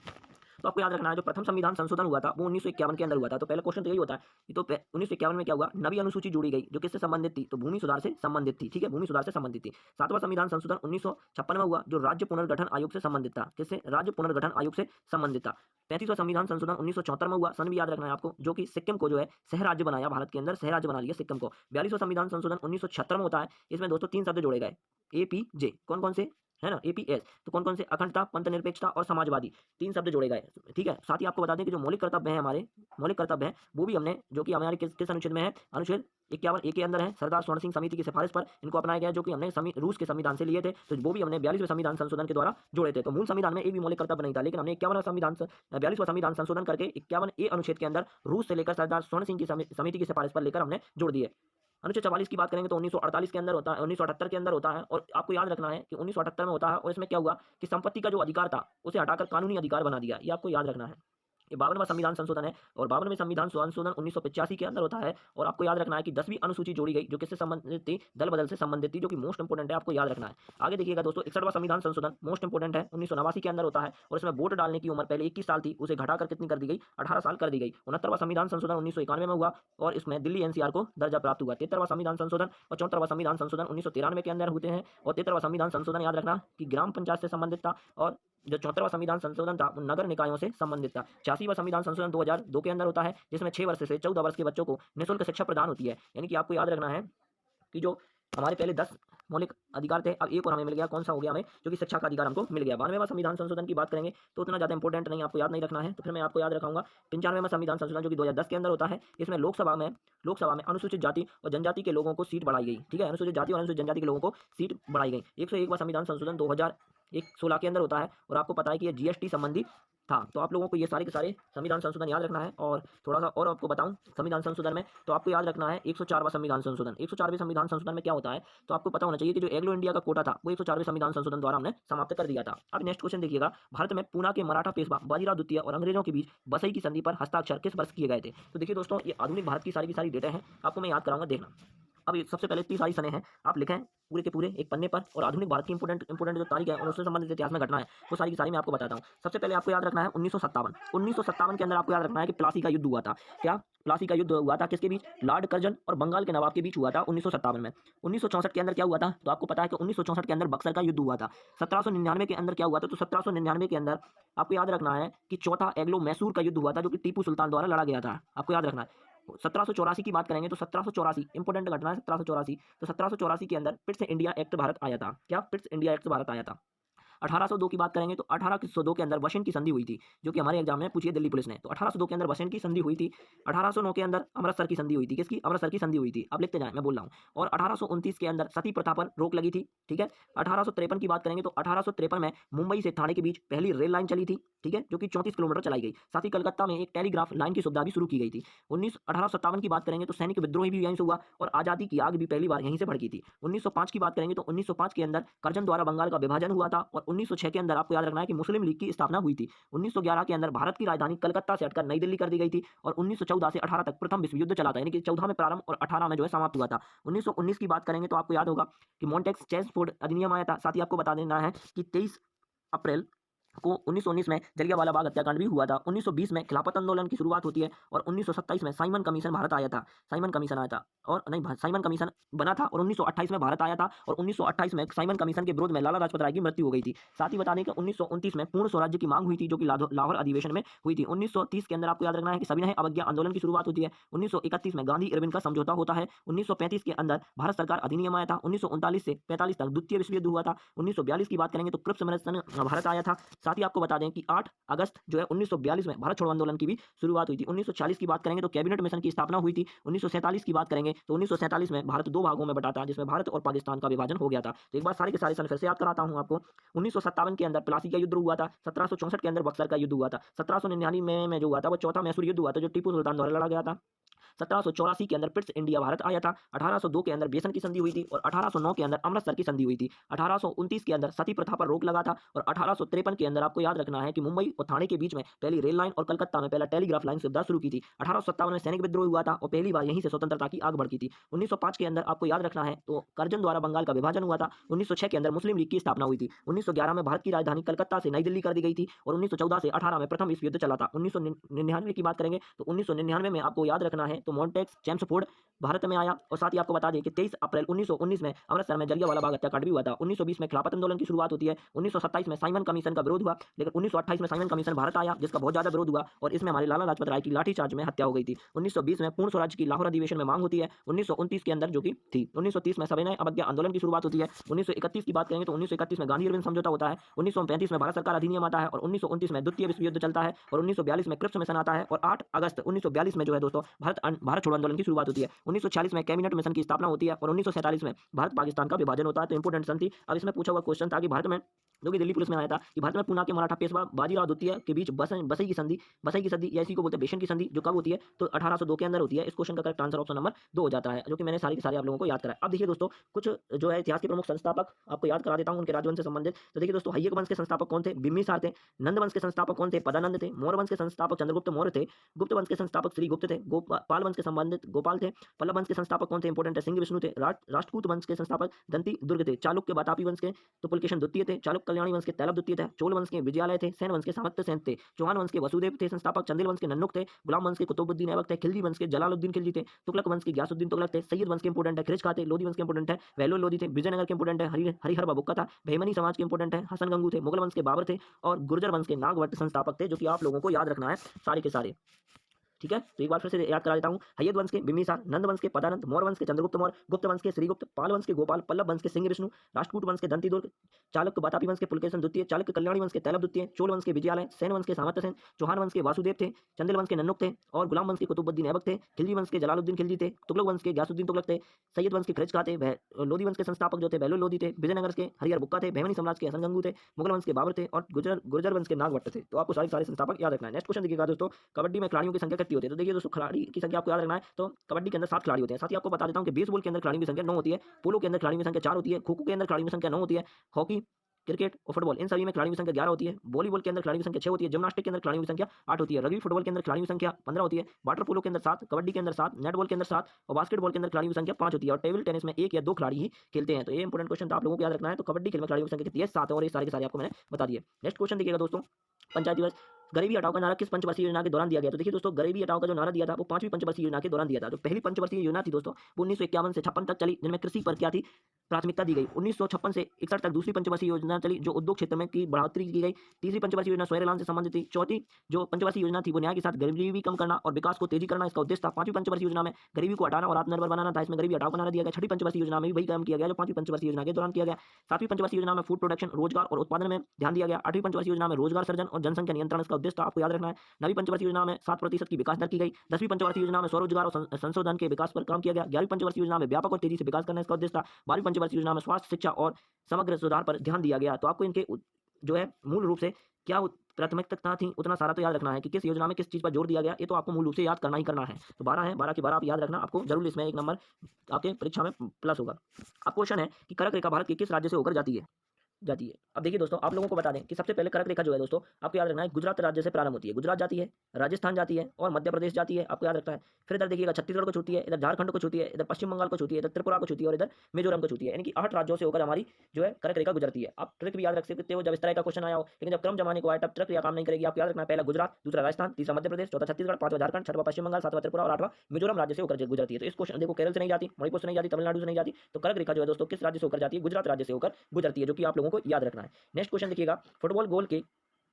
तो आपको याद रखना है जो प्रथम संविधान संशोधन हुआ था वो 1951 के अंदर हुआ था। तो पहला क्वेश्चन तो यही होता है। तो 1951 में क्या हुआ? नवी अनुसूची जोड़ी गई, जो किससे संबंधित थी? तो भूमि सुधार से संबंधित थी। ठीक है, भूमि सुधार से संबंधित थी। 7वां संविधान संशोधन 1956 में हुआ, जो राज्य पुनर्गठन आयोग से संबंधित था। किससे? राज्य पुनर्गठन आयोग से संबंधित था। 35वां संविधान संशोधन 1974 में हुआ, सन भी याद रखना है आपको, जो कि सिक्किम को जो है सह राज्य बनाया, भारत के अंदर सह राज्य बना लिया सिक्किम को। 42वां संविधान संशोधन 1976 में होता है। इसमें दोस्तों 3 शब्द जोड़े गए, APJ। कौन कौन से है ना? APS। तो कौन कौन से? अखंडता, पंथनिरपेक्षता और समाजवादी, 3 शब्द जोड़े गए। ठीक है, साथ ही आपको बता दें कि जो मौलिक कर्तव्य है, हमारे मौलिक कर्तव्य है, वो भी हमने, जो कि हमारे किस अनुच्छेद में है? अनुच्छेद 51A के अंदर है। सरदार स्वर्ण सिंह समिति की सिफारिश पर इनको अपनाया गया, जो कि हमने रूस के संविधान से लिए थे। तो वो भी हमने 42वें संविधान संशोधन के द्वारा जोड़े थे। तो मूल संविधान में एक भी मौलिक कर्तव्य नहीं था, लेकिन हमने 42वां संविधान संशोधन करके 51A अनुच्छेद के अंदर रूस से लेकर सरदार स्वर्ण सिंह की समिति की सिफारिश पर लेकर हमने जोड़ दिए। अनुच्छेद 44 की बात करेंगे तो 1948 के अंदर होता है, 1978 के अंदर होता है। और आपको याद रखना है कि 1978 में होता है। और इसमें क्या हुआ कि संपत्ति का जो अधिकार था उसे हटाकर कानूनी अधिकार बना दिया। ये आपको याद रखना है। ये 52वां संविधान संशोधन है। और 52वें संविधान संशोधन 1985 के अंदर होता है। और आपको याद रखना है कि 10वीं अनुसूची जोड़ी गई, जो किससे संबंधित थी? दल बदल से संबंधित थी, जो कि मोस्ट इंपोर्टेंट है, आपको याद रखना है। आगे देखिएगा दोस्तों, 61वां संविधान संशोधन मोस्ट इंपोर्टेंट है, 1989 के अंदर होता है। और इसमें वोट डालने की उम्र पहले 21 साल थी, उसे घटाकर कितनी कर दी गई? 18 साल कर दी गई। 69वां संविधान संशोधन 1991 में हुआ, और इसमें दिल्ली NCR को दर्जा प्राप्त हुआ। 73वां संविधान संशोधन और 74वां संविधान संशोधन 1993 के अंदर होते हैं। और 73वां संविधान संशोधन याद रखना कि ग्राम पंचायत से संबंधित था। और जो 74वां संविधान संशोधन था वो नगर निकायों से संबंधित था। 86वां संविधान संशोधन 2002 के अंदर होता है, जिसमें 6 वर्ष से 14 वर्ष के बच्चों को निःशुल्क शिक्षा प्रदान होती है। यानी कि आपको याद रखना है कि जो हमारे पहले 10 मौलिक अधिकार थे। अब एक और हमें मिल गया, कौन सा हो गया हमें, जो कि शिक्षा का अधिकार हमको मिल गया। 92वां संविधान संशोधन की बात करेंगे तो उतना ज़्यादा इंपॉर्टेंट नहीं, आपको याद नहीं रखना है, तो फिर मैं आपको याद रखाऊंगा। 95वां संविधान संशोधन जो कि 2010 के अंदर होता है, इसमें लोकसभा में अनुसूचित जाति और जनजाति के लोगों को सीट बढ़ाई गई। ठीक है, अनुसूचित जाति और अनुसूचित जनजाति के लोगों को सीट बढ़ाई गई। 101वां संविधान संशोधन 2016 के अंदर होता है, और आपको पता है कि ये जीएसटी संबंधी था। तो आप लोगों को ये सारे के सारे संविधान संशोधन याद रखना है। और थोड़ा सा और आपको बताऊं संविधान संशोधन में, तो आपको याद रखना है 104वां संविधान संशोधन। 104वें संविधान संशोधन में क्या होता है, तो आपको पता होना चाहिए कि जो एंग्लो इंडिया का कोटा था वो 104वें संविधान संशोधन द्वारा हमने समाप्त कर दिया था। अब नेक्स्ट क्वेश्चन देखिएगा, भारत में पूना के मराठा पेशवा बाजीराव द्वितीय और अंग्रेजों के बीच बसई की संधि पर हस्ताक्षर किस वर्ष किए गए थे। तो देखिए दोस्तों, ये आधुनिक भारत की सारी डेटा हैं, आपको मैं याद कराऊंगा, देखना। अब ये सबसे पहले इतनी सारी सने हैं, आप लिखें पूरे के पूरे एक पन्ने पर, और आधुनिक भारत की इंपोर्टेंट जो तारीख है और उससे संबंधित इतिहास में घटना है वो सारी की सारी मैं आपको बताता हूँ। सबसे पहले आपको याद रखना है 1957 के अंदर आपको याद रखना है कि प्लासी का युद्ध हुआ था। क्या प्लासी का युद्ध हुआ था, किसके बीच, लॉर्ड कर्जन और बंगाल के नवाब के बीच हुआ था 1957 में। 1964 के अंदर क्या हुआ था, तो आपको पता है कि 1964 के अंदर बक्सर का युद्ध हुआ था। 1799 के अंदर क्या हुआ था, तो 1799 के अंदर आपको याद रखना है कि चौथा एंग्लो मैसूर का युद्ध हुआ था, जो कि टीपू सुल्तान द्वारा लड़ा गया था, आपको याद रखना है। 1784 की बात करेंगे तो 1784 इंपोर्टेंट घटना है 1784। तो 1784 के अंदर पिट्स इंडिया एक्ट भारत आया था। क्या पिट्स इंडिया एक्ट भारत आया था। 1802 की बात करेंगे तो 1802 के अंदर वाशिंगटन की संधि हुई थी, जो कि हमारे एग्जाम में पूछी है दिल्ली पुलिस ने। तो 1802 के अंदर वाशिंगटन की संधि हुई थी। 1809 के अंदर अमृतसर की संधि हुई थी, किसकी, अमृतसर की संधि हुई थी, अब लिखते जाएं, मैं बोल रहा हूँ। और 1829 के अंदर सती प्रथा पर रोक लगी थी। ठीक है, 1853 की बात करेंगे तो 1853 में मुंबई से ठाणे के बीच पहली रेल लाइन चली थी। ठीक है, जो कि 34 किलोमीटर चलाई गई। साथ ही कलकत्ता में एक टेलीग्राफ लाइन की सुविधा भी शुरू की गई थी। 1857 की बात करेंगे तो सैनिक विद्रोह भी यहीं से हुआ, और आज़ादी की आग भी पहली बार यहीं से भड़की थी। 1905 की बात करेंगे तो 1905 के अंदर करजन द्वारा बंगाल का विभाजन हुआ था, और 1906 के अंदर आपको याद रखना है कि मुस्लिम लीग की स्थापना हुई थी। 1911 के अंदर भारत की राजधानी कलकत्ता से हटकर नई दिल्ली कर दी गई थी, और 1914 से 18 तक प्रथम विश्व युद्ध चला था, यानी कि 14 में प्रारंभ और 18 में जो है समाप्त हुआ था। 1919 की बात करेंगे तो आपको याद होगा कि मॉन्टेक्स चेम्सफोर्ड अधिनियम आया था। साथ ही आपको बता देना है कि 23 अप्रैल को 1919 में जलियांवाला बाग हत्याकांड भी हुआ था। 1920 में खिलाफत आंदोलन की शुरुआत होती है, और 1927 में साइमन कमीशन भारत आया था। साइमन कमीशन आया था, और नहीं, साइमन कमीशन बना था, और 1928 में भारत आया था, और 1928 में साइमन कमीशन के विरोध में लाला लाजपत राय की मृत्यु हो गई थी। साथ ही बता दें कि 1929 में पूर्ण स्वराज्य की मांग हुई थी, जो कि लाहौर अधिवेशन में हुई थी। 1930 के अंदर आपको याद रखना है कि सविनय अवज्ञा आंदोलन की शुरुआत होती है। 1931 में गांधी इरविन का समझौता होता है। 1935 के अंदर भारत सरकार अधिनियम आया था। 1939 से 45 तक द्वितीय विश्व युद्ध हुआ था। 1942 की बात करेंगे तो क्रिप्स समरसन भारत आया था। साथ ही आपको बता दें कि 8 अगस्त जो है 1942 में भारत छोड़ो आंदोलन की भी शुरुआत हुई थी। 1940 की बात करेंगे तो कैबिनेट मिशन की स्थापना हुई थी। 1947 की बात करेंगे तो 1947 में भारत दो भागों में बटा था, जिसमें भारत और पाकिस्तान का विभाजन हो गया था। तो एक बार सारे के सारे सन फिर से याद कराता हूं आपको। 1957 के अंदर प्लासी का युद्ध हुआ था। 1764 के अंदर बक्सर का युद्ध हुआ था। 1799 में जो हुआ था वो चौथा मैसूर युद्ध हुआ था, जो टीपू सुल्तान द्वारा लड़ा गया था। 1784 के अंदर पिट्स इंडिया भारत आया था। 1802 के अंदर बेसन की संधि हुई थी, और 1809 के अंदर अमृतसर की संधि हुई थी। 1829 के अंदर सती प्रथा पर रोक लगा था, और 1853 के अंदर आपको याद रखना है कि मुंबई और ठाणे के बीच में पहली रेल लाइन और कलकत्ता में पहला टेलीग्राफ लाइन सुविधा शुरू की थी। 1857 में सैनिक विद्रोह हुआ था, और पहली बार यहीं से स्वतंत्रता की आग भड़की थी। 1905 के अंदर आपको याद रखना है तो करजन द्वारा बंगाल का विभाजन हुआ था। 1906 के अंदर मुस्लिम लीग की स्थापना हुई थी। 1911 में भारत की राजधानी कलकत्ता से नई दिल्ली कर दी गई थी, और 1914 से 18 में प्रथम विश्व युद्ध चला था। 1999 की बात करेंगे तो 1999 में आपको याद रखना है तो मॉन्टेक्स चेम्सफोर्ड भारत में आया। और साथ ही आपको बता दें कि 23 अप्रैल 1919 में अमृतसर में जलियांवाला बाग हत्याकांड भी हुआ था। 1920 में खिलाफत आंदोलन की शुरुआत होती है। 1927 में साइमन कमीशन का विरोध हुआ, लेकिन 1928 में साइमन कमीशन भारत आया, जिसका बहुत ज्यादा विरोध हुआ, और इसमें हमारे लाला लाजपत राय की लाठीचार्ज में हत्या हो गई थी। 1920 में पूर्ण स्वराज्य की लाहौर अधिवेशन में मांग होती है। 1929 के अंदर जो कि थी 1930 में सविनय अवज्ञा आंदोलन की शुरुआत होती है। 1931 की बात करेंगे तो 1931 में गांधी इरविन समझौता होता है। 1935 में भारत सरकार अधिनियम आता है, और 1929 में द्वितीय विश्व युद्ध चलता है, और 1942 में क्रिप्स मिशन आता है, और 8 अगस्त 1942 में जो है दोस्तों भारत छोड़ो आंदोलन की शुरुआत होती है। 1946 में कैबिनेट मिशन की स्थापना होती है, और 1947 में भारत पाकिस्तान का विभाजन होता है। तो इंपोर्टेंट सन थी। अब इसमें पूछा हुआ क्वेश्चन था कि भारत में, जो कि दिल्ली पुलिस में आया था, कि भारत में पूना के मराठा पेशवा बाजीराव द्वितीय के बीच बसई की संधि या इसी को बोलते हैं बेसन की संधि, जो कब होती है तो 1802 के अंदर होती है। इस क्वेश्चन का करेक्ट आंसर ऑप्शन नंबर 2 हो जाता है, जो कि मैंने सारे के सारे आप लोगों को याद कराया। अब देखिए दोस्तों, कुछ जो है इतिहास के प्रमुख संस्थापक आपको याद करा देता हूं, उनके राजवंश से संबंधित। तो देखिए दोस्तों, हय्यक वंश के संस्थापक कौन थे, बिम्बिसार थे। नंद वंश के संस्थापक कौन थे, पदानंद थे। मौर्य वंश के संस्थापक चंद्रगुप्त मौर्य थे। गुप्त वंश के संस्थापक श्रीगुप्त थे। पाल वंश के संबंधित गोपाल थे। पल्लव वंश के संस्थापक कौन थे, इंपोर्टेंट है, सिंह विष्णु थे। राष्ट्रकूट वंश के संस्थापक दंती दुर्ग थे। चालुक्य वातापी वंश के तो पुलकेशन द्वितीय थे। चालुक्य कल्याणी वंश के तैलव द्वितीय थे। चोल वंश के विजयालय थे। सैन वंश के सामंत सेन थे। चौहान वंश के वसुदेव थे संस्थापक। चंदेल वंश के नन्नुक थे। गुलाम वंश के कुतुबुद्दीन ऐबक थे। खिलजी वंश के जलालुद्दीन खिलजी थे। तुगलक वंश के गयासुद्दीन तुगलक थे। सैयद वंश के इंपोर्टेंट है, खिरज खां थे। लोधी वंश के इंपोर्टेंट है, वैलोल लोधी थे। विजयनगर के इंपोर्टेंट है, हरिहर बुक्का था। बहमनी समाज के इंपोर्टेंट है, हसन गंगू थे। मुगल वंश के बाबर थे, और गुर्जर वंश के नागभट्ट संस्थापक थे, जो कि आप लोगों को याद रखना है सारे के सारे। ठीक है, तो एक बार फिर से याद करा देता हूँ। हय्यद वंश के बिम्बिसार, नंद वंश के पदानंद, मौर्य वंश के चंद्रगुप्त मौर्य, गुप्त वंश के श्रीगुप्त, पाल वंश के गोपाल, पल्लव वंश के सिंह विष्णु, राष्ट्रकूट वंश के दंतिदुर्ग, चालुक्य वातापी वंश के पुलकेशन द्वितीय, चालुक्य कल्याणी वंश के तैलभ द्वितीय, चोल वंश के विजयालय, सेन वंश के सामर्थ्य सेन, चौहान वंश के वासुदेव थे, चंदेल वंश के नन्नुक थे और गुलाम वंश के कुतुबुद्दीन ऐबक थे, खिलजी वंश के जलालुद्दीन खिलजी थे, तुगलक वंश के गयासुद्दीन तुगलक थे, सैयद वंश के खिरज खां थे, लोधी वंश के संस्थापक जो थे बहलोल लोधी थे, विजयनगर के हरिहर बुक्का थे, बहमनी साम्राज्य के हसन गंगू थे, मुगल वंश के बाबर थे और गुर्जर वंश के नागभट्ट थे। तो आपको सारे संस्थापक याद रखना है। नेक्स्ट क्वेश्चन देखिएगा दोस्तों, कबड्डी में खिलाड़ियों की संख्या कितनी होती है? तो देखिए दोस्तों, खिलाड़ी की संख्या आपको याद रखना है। तो कबड्डी के अंदर 7 खिलाड़ी होते हैं। साथ ही आपको बता देता हूं कि बेसबॉल के अंदर खिलाड़ियों की संख्या 9 होती है, पोलो के अंदर खिलाड़ियों की संख्या 4 होती है, खो-खो के अंदर खिलाड़ियों की संख्या 9 होती है, हॉकी, क्रिकेट और फुटबॉल इन सभी में खिलाड़ियों की संख्या 11 होती है, वॉलीबॉल के अंदर खिलाड़ियों की संख्या 6 होती है, जिम्नास्टिक के अंदर खिलाड़ियों की संख्या 8 होती है, रग्बी फुटबॉल के अंदर खिलाड़ियों की संख्या 15 होती है, वाटर पोलो के अंदर 7, कबड्डी के अंदर 7, नेटबॉल के अंदर 7 और बास्केटबॉल के अंदर खिलाड़ियों की संख्या 5 होती है और टेबल टेनिस में 1 या 2 खिलाड़ी ही खेलते हैं। तो ये इंपॉर्टेंट क्वेश्चन था, आप लोगों को याद रखना है। तो कबड्डी खेल में खिलाड़ियों की संख्या कितनी है? 7 और ये सारे के सारे आपको मैंने बता दिए। नेक्स्ट क्वेश्चन देखिएगा दोस्तों, पंचायती राज गरीबी हटाओ का नारा किस पंचवर्षीय योजना के दौरान दिया गया? तो देखिए दोस्तों, गरीबी हटाओ का जो नारा दिया था वो 5वीं पंचवर्षीय योजना के दौरान दिया था। जो पहली पंचवर्षीय योजना थी दोस्तों वो 1951 से 56 तक चली, जिनमें कृषि पर क्या थी? प्राथमिकता दी गई। 1956 से 61 तक दूसरी पंचवर्षीय योजना चली जो उद्योग क्षेत्र में की बढ़ोतरी की गई। तीसरी पंचवर्षीय योजना स्वैर ऐलान से संबंधित थी। चौथी जो पंचवर्षीय योजना थी वो न्याय के साथ गरीबी कम करना और विकास को तेजी करना इसका उद्देश्य था। 5वीं पंचवर्षीय योजना में गरीबी को हटाना और आत्मनिर्भर बनाना था, इसमें गरीबी हटाओ का नारा दिया गया। 6ठी पंचवर्षीय योजना में भी वही काम किया गया जो 5वीं पंचवर्षीय योजना के दौरान किया गया। 7वीं पंचवर्षीय योजना में फूड प्रोडक्शन रोजगार और उत्पादन में ध्यान दिया गया। 8वीं पंचवर्षीय योजना में रोजगार सृजन और जनसंख्या नियंत्रण इसका उद्देश्य था, आपको याद रखना है। 9वीं पंचवर्षीय योजना में 7% की विकास दर की गई। 10वीं पंचवर्षीय योजना में स्वरोजगार और संशोधन के विकास पर काम किया गया। 11वीं पंचवर्षीय योजना में व्यापक और तेजी से विकास करना इसका उद्देश्य था। 12वीं पंचवर्षीय योजना में स्वास्थ्य, शिक्षा और समग्र सुधार पर ध्यान दिया गया। तो आपको इनके जो है मूल रूप से क्या प्राथमिकता थी उतना सारा तो याद रखना है कि किस योजना में किस चीज पर जोर दिया गया, ये तो आपको मूल रूप से याद करना ही करना है। तो 12 है, 12 के 12 आप याद रखना, आपको जरूर इसमें 1 नंबर आपके परीक्षा में प्लस होगा। अब क्वेश्चन है कि कर्क रेखा भारत के किस राज्य से होकर जाती है? अब देखिए दोस्तों, आप लोगों को बता दें कि सबसे पहले कर्क रेखा जो है दोस्तों आपको याद रखना है गुजरात राज्य से प्रारंभ होती है। गुजरात जाती है, राजस्थान जाती है और मध्य प्रदेश जाती है, आपको याद रखना है। फिर इधर देखिएगा छत्तीसगढ़ को छूती है, इधर झारखंड को छूती है, इधर पश्चिम बंगाल को छूती है, इधर त्रिपुरा को छूती है और इधर मिजोरम को छूती है। यानी कि 8 राज्यों से होकर हमारी जो है कर्क रेखा गुजरती है। आप ट्रिक भी याद रख सकते हो जब इस तरह का क्वेश्चन आया हो, लेकिन जब क्रम जमाने को आए तब ट्रिक या काम नहीं करेगी। आप याद रखना है पहला गुजरात, दूसरा राजस्थान, तीसरा मध्य प्रदेश, चौथा छत्तीसगढ़, 5वां झारखंड, 6वां पश्चिम बंगाल, 7वां त्रिपुरा और 8वां मिजोरम राज्य से होकर गुजरती है। तो इस क्वेश्चन देखो, केरल से नहीं जाती, मणिपुर से नहीं जाती, तमिलनाडु से नहीं जाती, तो कर्क रेखा जो है दोस्तों किस राज्य से होकर जाती है? गुजरात राज्य से होकर गुजरती है, जो कि आप लोगों को याद रखना है। नेक्स्ट क्वेश्चन देखिएगा, फुटबॉल गोल के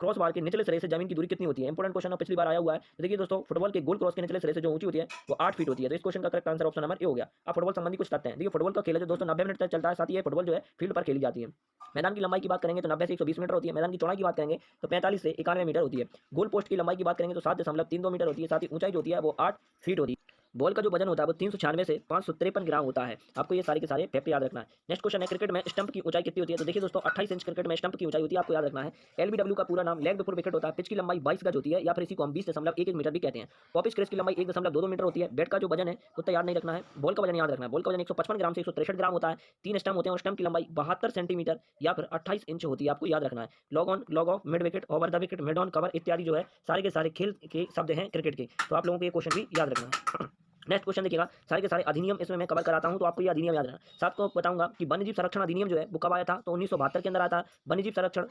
क्रॉस बार के निचले सिरे से जमीन की दूरी कितनी होती है? इंपॉर्टेंट क्वेश्चन पिछली बार आया हुआ है। तो देखिए दोस्तों, फुटबॉल के गोल क्रॉस के निचले सिरे से जो ऊंची होती है वो 8 फीट होती है। तो इस क्वेश्चन का correct answer option number A हो गया। अब फुटबॉल संबंधी कुछ तथ्य हैं। देखिए फुटबॉल का खेल है जो दोस्तों 90 मिनट तक चलता है। साथ ही ये फुटबॉल जो है फील्ड पर खेली जाती है। मैदान की लंबाई की बात करेंगे तो 90 से 120 मीटर होती है। मैदान की चौड़ाई की बात करेंगे तो 45 से 91 मीटर होती है। गोल पोस्ट की लंबाई की बात करेंगे तो 7.32 मीटर होती है। साथ ही ऊंचाई जो होती है वो 8 फीट होती है। बॉल का जो वजन होता है वो 396 से 553 ग्राम होता है। आपको ये सारे के सारे फैक्ट याद रखना है। नेक्स्ट क्वेश्चन है, क्रिकेट में स्टंप की ऊंचाई कितनी होती है? तो देखिए दोस्तों 28 इंच क्रिकेट में स्टंप की ऊंचाई होती है, आपको याद रखना है। एलबीडब्ल्यू का पूरा नाम लेग बिफोर विकेट होता है। पिच की लंबाई 22 गज होती है या फिर इसी को हम 20.11 मीटर भी कहते हैं। पॉपिच क्रेज की लंबाई 1.22 मीटर होती है। बैट का जो वजन है उतना याद नहीं रखना है, बॉल का वजन याद रखना है। बॉल का वजन 155 ग्राम से 163 ग्राम होता है। 3 स्टंप होते हैं और स्टंप की लंबाई 72 सेंटीमीटर या फिर 28 इंच होती है, आपको याद रखना है। Log on, log of, mid wicket, over the wicket, mid on, cover इत्यादि जो है सारे के सारे खेल के शब्द हैं क्रिकेट के। तो आप लोगों को ये क्वेश्चन भी याद रखना है। नेक्स्ट क्वेश्चन देखिएगा, सारे के सारे अधिनियम इसमें मैं कवर कराता हूं तो आपको ये अधिनियम याद रखना। साथ को बताऊंगा कि वन्यजीव संरक्षण अधिनियम जो है वो कब आया था? तो 1972 के अंदर आया था। वन्यजीव संरक्षण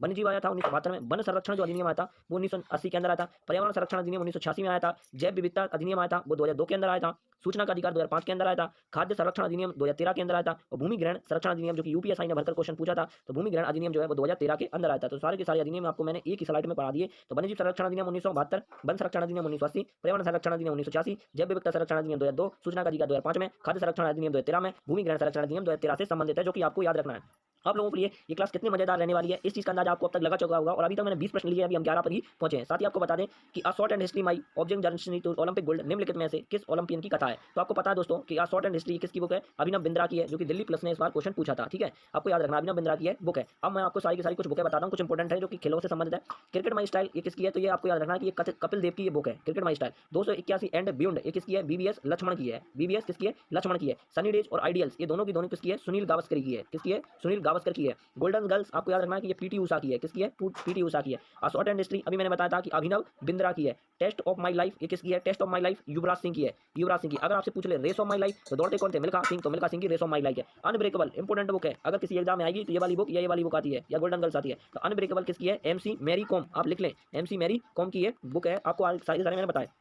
वन्यजीव आया था 1972 में। वन संरक्षण जो अधिनियम आया था वो 1980 के अंदर आया था। पर्यावरण संरक्षण अधिनियम 1986 में आया था। जैव विविधता अधिनियम आया था वो 2002 के अंदर आया था। सूचना का अधिकार 2005 के अंदर आया था। खाद्य संरक्षण अधिनियम 2013 के अंदर आया था। और भूमि ग्रहण संरक्षण अधिनियम जो कि यूपीएसआई ने भरकर क्वेश्चन पूछा था, तो भूमि ग्रहण अधिनियम जो है वो 2013 के अंदर आया था। तो सारे के सारे अधिनियम आपको मैंने एक ही स्लाइड में पढ़ा दिए। तो वन्यजीव संरक्षण अधिनियम 1972, वन संरक्षण अधिनियम 1980, पर्यावरण संरक्षण अधिनियम 1986, जैव विविधता संरक्षण अधिनियम 2002, सूचना का अधिकार 2005 में, खाद्य संरक्षण अधिनियम 2013 में, भूमि ग्रहण संरक्षण अधिनियम 2013 से संबंधित है, जो कि आपको याद रखना है। आप लोगों के लिए ये क्लास कितनी मजेदार रहने वाली है इस चीज का अंदाजा आपको अब तक लगा चुका होगा। और अभी तक मैंने 20 प्रश्न लिए, अभी हम 11 पर ही पहुंचे हैं। साथ ही आपको बता दें कि a short and history my object journey to Olympic gold निम्नलिखित में से किस ओलंपियन की कथा है? तो आपको पता है दोस्तों कि अ शॉर्ट एंड हिस्ट्री किसकी बुक है? अभिनव बिंद्रा की है, जो कि दिल्ली प्लस ने इस बार क्वेश्चन पूछा था। ठीक है, आपको याद रखना अभिनव बिंद्रा की है बुक है। अब मैं आपको सारी की सारी कुछ बुकें बताता हूँ, कुछ इंपॉर्टेंट है जो कि खेलों से संबंधित है। क्रिकेट माई स्टाइल ये किसकी है? तो ये आपको याद रखना है कि ये कपिल देव की ये बुक है, cricket my style. 281 and beyond ये किसकी है? बीबीएस लक्ष्मण की है। बीबीएस किसकी है? लक्ष्मण की है। सनी डेज और आइडियल्स ये दोनों की दोनों किसकी है? सुनील गावस्कर की है। किसकी है? सुनील गावस्कर की है। गोल्डन गर्ल्स आपको याद रखना है कि ये पीटी उषा की है। किसकी है? पीटी उषा की है। अ शॉर्ट एंड हिस्ट्री अभी मैंने बताया था कि अभिनव बिंद्रा की है। टेस्ट ऑफ माई लाइफ ये किसकी है? Test of my life Yuvraj Singh की है। युवराज सिंह की। अगर आपसे पूछ ले रेस ऑफ माई लाइफ तो दौड़ते कौन थे? मिल्खा सिंह, तो मिल्खा सिंह की रेस ऑफ माई लाइफ है। अनब्रेकेबल इंपोर्टेंट बुक है, अगर किसी एग्जाम में आएगी तो ये वाली बुक या ये वाली बुक आती है या गोल्डन गर्ल्स आती है। तो अनब्रेकेबल किसकी है? एमसी मैरी कॉम, आप लिख लें एमसी मैरी कॉम की ये बुक है। आपको सारी मैंने बताया।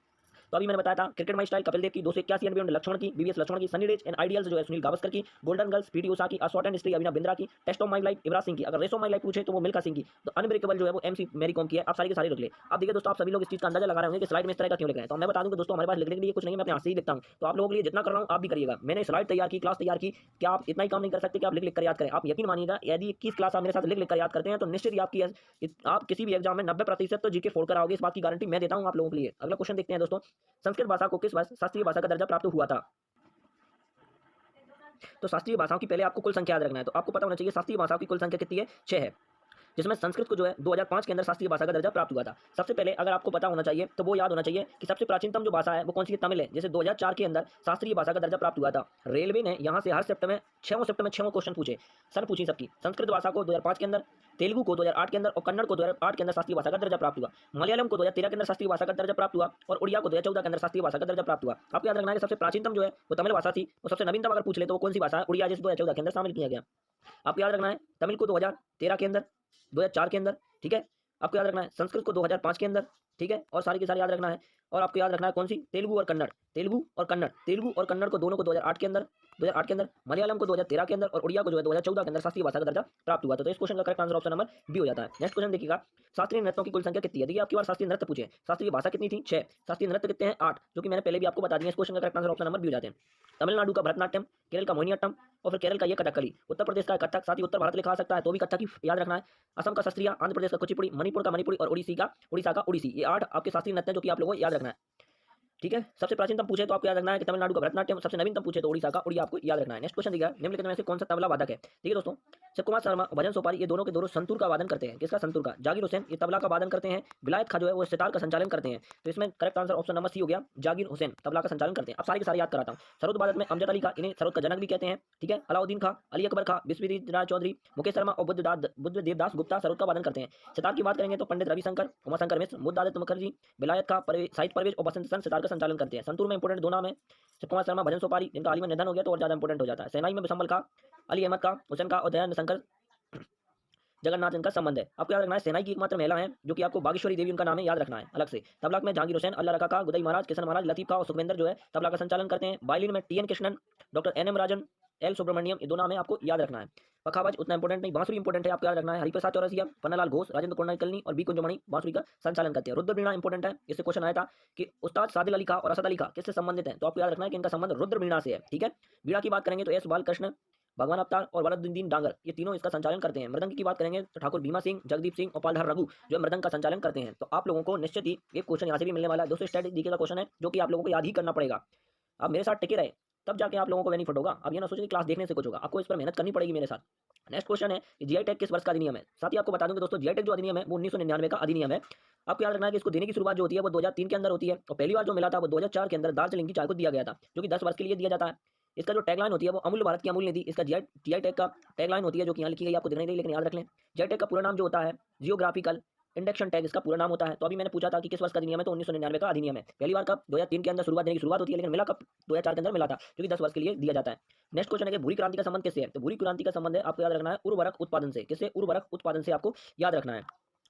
तो अभी मैंने बताया था cricket my style Kapil Dev की, 281 रन लक्ष्मण की, बीवीएस लक्ष्मण की, सनी डेज एंड आइडियल्स जो है सुनील गावस्कर की, गोल्डन गर्ल्स पीटी उषा की, short and history Abhinav Bindra की, test of my life Yuvraj Singh की, अगर रेस ऑफ माई लाइफ पूछे तो वो मिल्खा सिंह की, तो अनब्रेकेबल जो है वो एमसी मैरी कॉम की है। आप सारी के सारी रख ले। अब देखिए दोस्तों, आप सभी लोग इस चीज का अंदाजा लगा रहे होंगे कि स्लाइड में इस तरह का क्यों लिख रहे हैं। तो मैं बता दूं कि दोस्तों हमारे पास लिखने के लिए कुछ नहीं है, मैं अपने हाथ से ही लिखता हूं। तो आप लोगों के लिए जितना कर रहा हूं आप भी करिएगा। मैंने स्लाइड तैयार की, क्लास तैयार की, क्या आप इतना ही काम नहीं कर सकते कि आप लिख लिख कर याद करें? आप यकीन मानिएगा, यदि 21 क्लास आप मेरे साथ लिख लिख कर याद करते हैं तो निश्चित ही आपकी आप किसी भी एग्जाम में 90% तो जीके फोड़ कर आओगे, इस बात की गारंटी मैं देता हूं आप लोगों के लिए। अगला क्वेश्चन देखते हैं दोस्तों, संस्कृत भाषा को किस वर्ष शास्त्रीय भाषा का दर्जा प्राप्त हुआ था? तो शास्त्रीय भाषाओं की पहले आपको कुल संख्या याद रखना है। तो आपको पता होना चाहिए शास्त्रीय भाषाओं की कुल संख्या कितनी है, 6 है, जिसमें संस्कृत को जो है 2005 के अंदर शास्त्रीय भाषा का दर्जा प्राप्त हुआ था। सबसे पहले अगर आपको पता होना चाहिए तो वो याद होना चाहिए कि सबसे प्राचीनतम जो भाषा है वो कौन सी है, तमिल है, जैसे 2004 के अंदर शास्त्रीय भाषा का दर्जा प्राप्त हुआ था। रेलवे ने यहाँ से हर शिफ्ट में 6 क्वेश्चन पूछे, सर पूछी सबकी। संस्कृत भाषा को 2005 के अंदर, तेलुगु को 2008 के अंदर और कन्नड़ को 2008 के अंदर शास्त्रीय भाषा का दर्जा प्राप्त हुआ। मलयालम को 2013 के अंदर शास्त्रीय भाषा का दर्जा प्राप्त हुआ और उड़िया को 2014 के अंदर शास्त्रीय भाषा का दर्जा प्राप्त हुआ। आपको याद रखना है कि सबसे प्राचीनतम जो है वो तमिल भाषा थी और सबसे नवीनतम अगर पूछ ले तो वो कौन सी भाषा है, उड़िया, जिसे 2014 के अंदर शामिल किया गया। आपको याद रखना है तमिल को 2013 के अंदर, 2004 के अंदर, ठीक है। आपको याद रखना है संस्कृत को 2005 के अंदर, ठीक है, और सारी के सारी याद रखना है। और आपको याद रखना है कौन सी, तेलुगु और कन्नड़, तेलुगु और कन्नड़ को दोनों को 2008 के अंदर, मलयालम को 2013 के अंदर और उड़िया को जो है 2014 के अंदर शास्त्रीय भाषा का दर्जा प्राप्त हुआ था। तो इस क्वेश्चन का correct answer option number B हो जाता है। नेक्स्ट क्वेश्चन देखिएगा, शास्त्रीय नृत्यों की कुल संख्या कितनी है? देखिए आपकी बार शास्त्रीय नृत्य पूछे, शास्त्रीय भाषा कितनी थी, 6, शास्त्रीय नृत्य कितने हैं, 8, जो कि मैंने पहले भी आपको बता दिया। इस क्वेश्चन का correct answer option number B हो जाते हैं। तमिलनाडु का भरतनाट्यम, केरल का मोहिनीअट्टम और फिर केरल का ये कथकली, उत्तर प्रदेश का कथक, साथ ही उत्तर भारत लिखा आ सकता है तो भी कथक ही याद रखना है। असम का शास्त्रीय, आंध्र प्रदेश का कुचिपुड़ी, मणिपुर का मणिपुरी और उड़ीसा का ओडिसी, ये 8 आपके शास्त्रीय नृत्य हैं जो कि आप लोगों को याद रखना है, ठीक है। सबसे प्राचीनतम पूछे तो आपको याद रखना है कि तमिलनाडु का भरतनाट्यम, सबसे नवीनतम पूछे तो उड़ीसा का उड़िया आपको याद रखना है। नेक्स्ट क्वेश्चन देखिए, निम्नलिखित में से कौन सा तबला वादक है? देखिए दोस्तों, शिव कुमार शर्मा, भजन सोपारी, ये दोनों के दोनों संतूर का वादन करते हैं। किसका, संतूर का। जाकिर हुसैन ये तबला का वादन करते हैं। विलायत खां जो है वो सितार का संचालन करते हैं। तो इसमें correct answer option number C हो गया, जाकिर हुसैन तबला का संचालन करते हैं। अब सारे के सारे याद कराता हूँ। सरोद भारत में अमजद अली खां, इन्हें सरोद का जनक भी कहते हैं, ठीक है। अलाउद्दीन खां, अली अकबर खां, विश्वजीत राय चौधरी, मुकेश शर्मा और बुद्ध देवदास गुप्ता सरोद का वादन करते हैं। सितार की बात करेंगे तो पंडित रविशंकर, उमाशंकर मिश्र, मुद्दादित्य मुखर्जी, विलायत खां, साहित्य परवेज और बसंत सन सितार का संचालन करते हैं। संतूर में इंपोर्टेंट दो नाम है, शिव कुमार शर्मा, भजन सोपारी, जिनका हाल ही में निधन हो गया तो और ज्यादा इंपोर्टेंट हो जाता है। सेनाई में बिशम्बल का, अली अहमद का, हुसैन का और दयानंद शंकर जगन्नाथ इनका संबंध है। आपको याद रखना है सेनाई की एकमात्र महिला है जो कि आपको बागेश्वरी देवी उनका नाम है, याद रखना है अलग से। तबला में जहांगीर हुसैन, अल्लाह रखा का, गुदई महाराज, किशन महाराज, लतीफ का और सुखविंदर जो है तबला का संचालन करते हैं। वायलिन में टीएन कृष्णन, डॉक्टर एनएम राजन, एल सुब्रमण्यम, ये दो नाम है, आपको याद रखना है। पखावज उतना इंपोर्टेंट नहीं, बांसुरी इंपोर्टेंट है, आपको याद रखना है। हरिप्रसाद चौरसिया, पन्नालाल घोष, राजेंद्र कोंडाकलनी और बी कुंजमणि बांसुरी का संचालन करते हैं। रुद्र वीणा इंपोर्टेंट है, इससे क्वेश्चन आया था कि उस्ताद सादिल अली खां और असद अली खां किससे संबंधित हैं, तो आपको याद रखना है कि इनका संबंध रुद्र वीणा से है, ठीक है। वीणा की बात करेंगे तो एस बालकृष्ण, भगवान अवतार और वरदुद्दीन डांगर, ये तीनों इसका संचालन करते हैं। मृदंग की बात करेंगे तो ठाकुर भीमा सिंह, जगदीप सिंह और पालधर रघु जो मृदंग का संचालन करते हैं। तो आप लोगों को निश्चित ही एक क्वेश्चन यहाँ से भी मिलने वाला है दोस्तों, स्ट्रेटेजी का क्वेश्चन है जो कि आप लोगों को याद ही करना पड़ेगा। आप मेरे साथ टिके रहे तब जाके आप लोगों को बेनिफिट होगा। अब ये ना सोचें कि क्लास देखने से कुछ होगा, आपको इस पर मेहनत करनी पड़ेगी मेरे साथ। नेक्स्ट क्वेश्चन है कि जीआई टैग किस वर्ष का अधिनियम है? साथ ही आपको बता दूं कि दोस्तों जीआई टैग जो अधिनियम है वो 1999 का अधिनियम है। आपको याद रखना है कि इसको देने की शुरुआत जो होती है वो 2003 के अंदर होती है और पहली बार जो मिला था वो 2004 के अंदर दार्जिलिंग की चाय को दिया गया था, जो कि 10 वर्ष के लिए दिया जाता है। इसका जो टैगलाइन होती है वो अमूल्य भारत की अमूल्य निधि, इसका जीआई टैग का टैगलाइन होती है जो कि यहाँ लिखी गई, आपको दिख नहीं रही लेकिन याद रख लें। जीआई टैग का पूरा नाम जो होता है जियोग्राफिकल इंडेक्शन टैग इसका पूरा नाम होता है। तो अभी मैंने पूछा था कि किस वर्ष का अधिनियम है, तो 1999 का अधिनियम है। पहली बार कब, 2003 के अंदर शुरुआत देने की शुरुआत होती है, लेकिन मिला कब, 2004 के अंदर मिला था, जो कि 10 वर्ष के लिए दिया जाता है। नेक्स्ट क्वेश्चन है कि भूरी क्रांति का संबंध किससे है? तो भूरी क्रांति का संबंध है, आपको याद रखना है उर्वरक उत्पादन से। किससे? उर्वरक उत्पादन से आपको याद रखना है।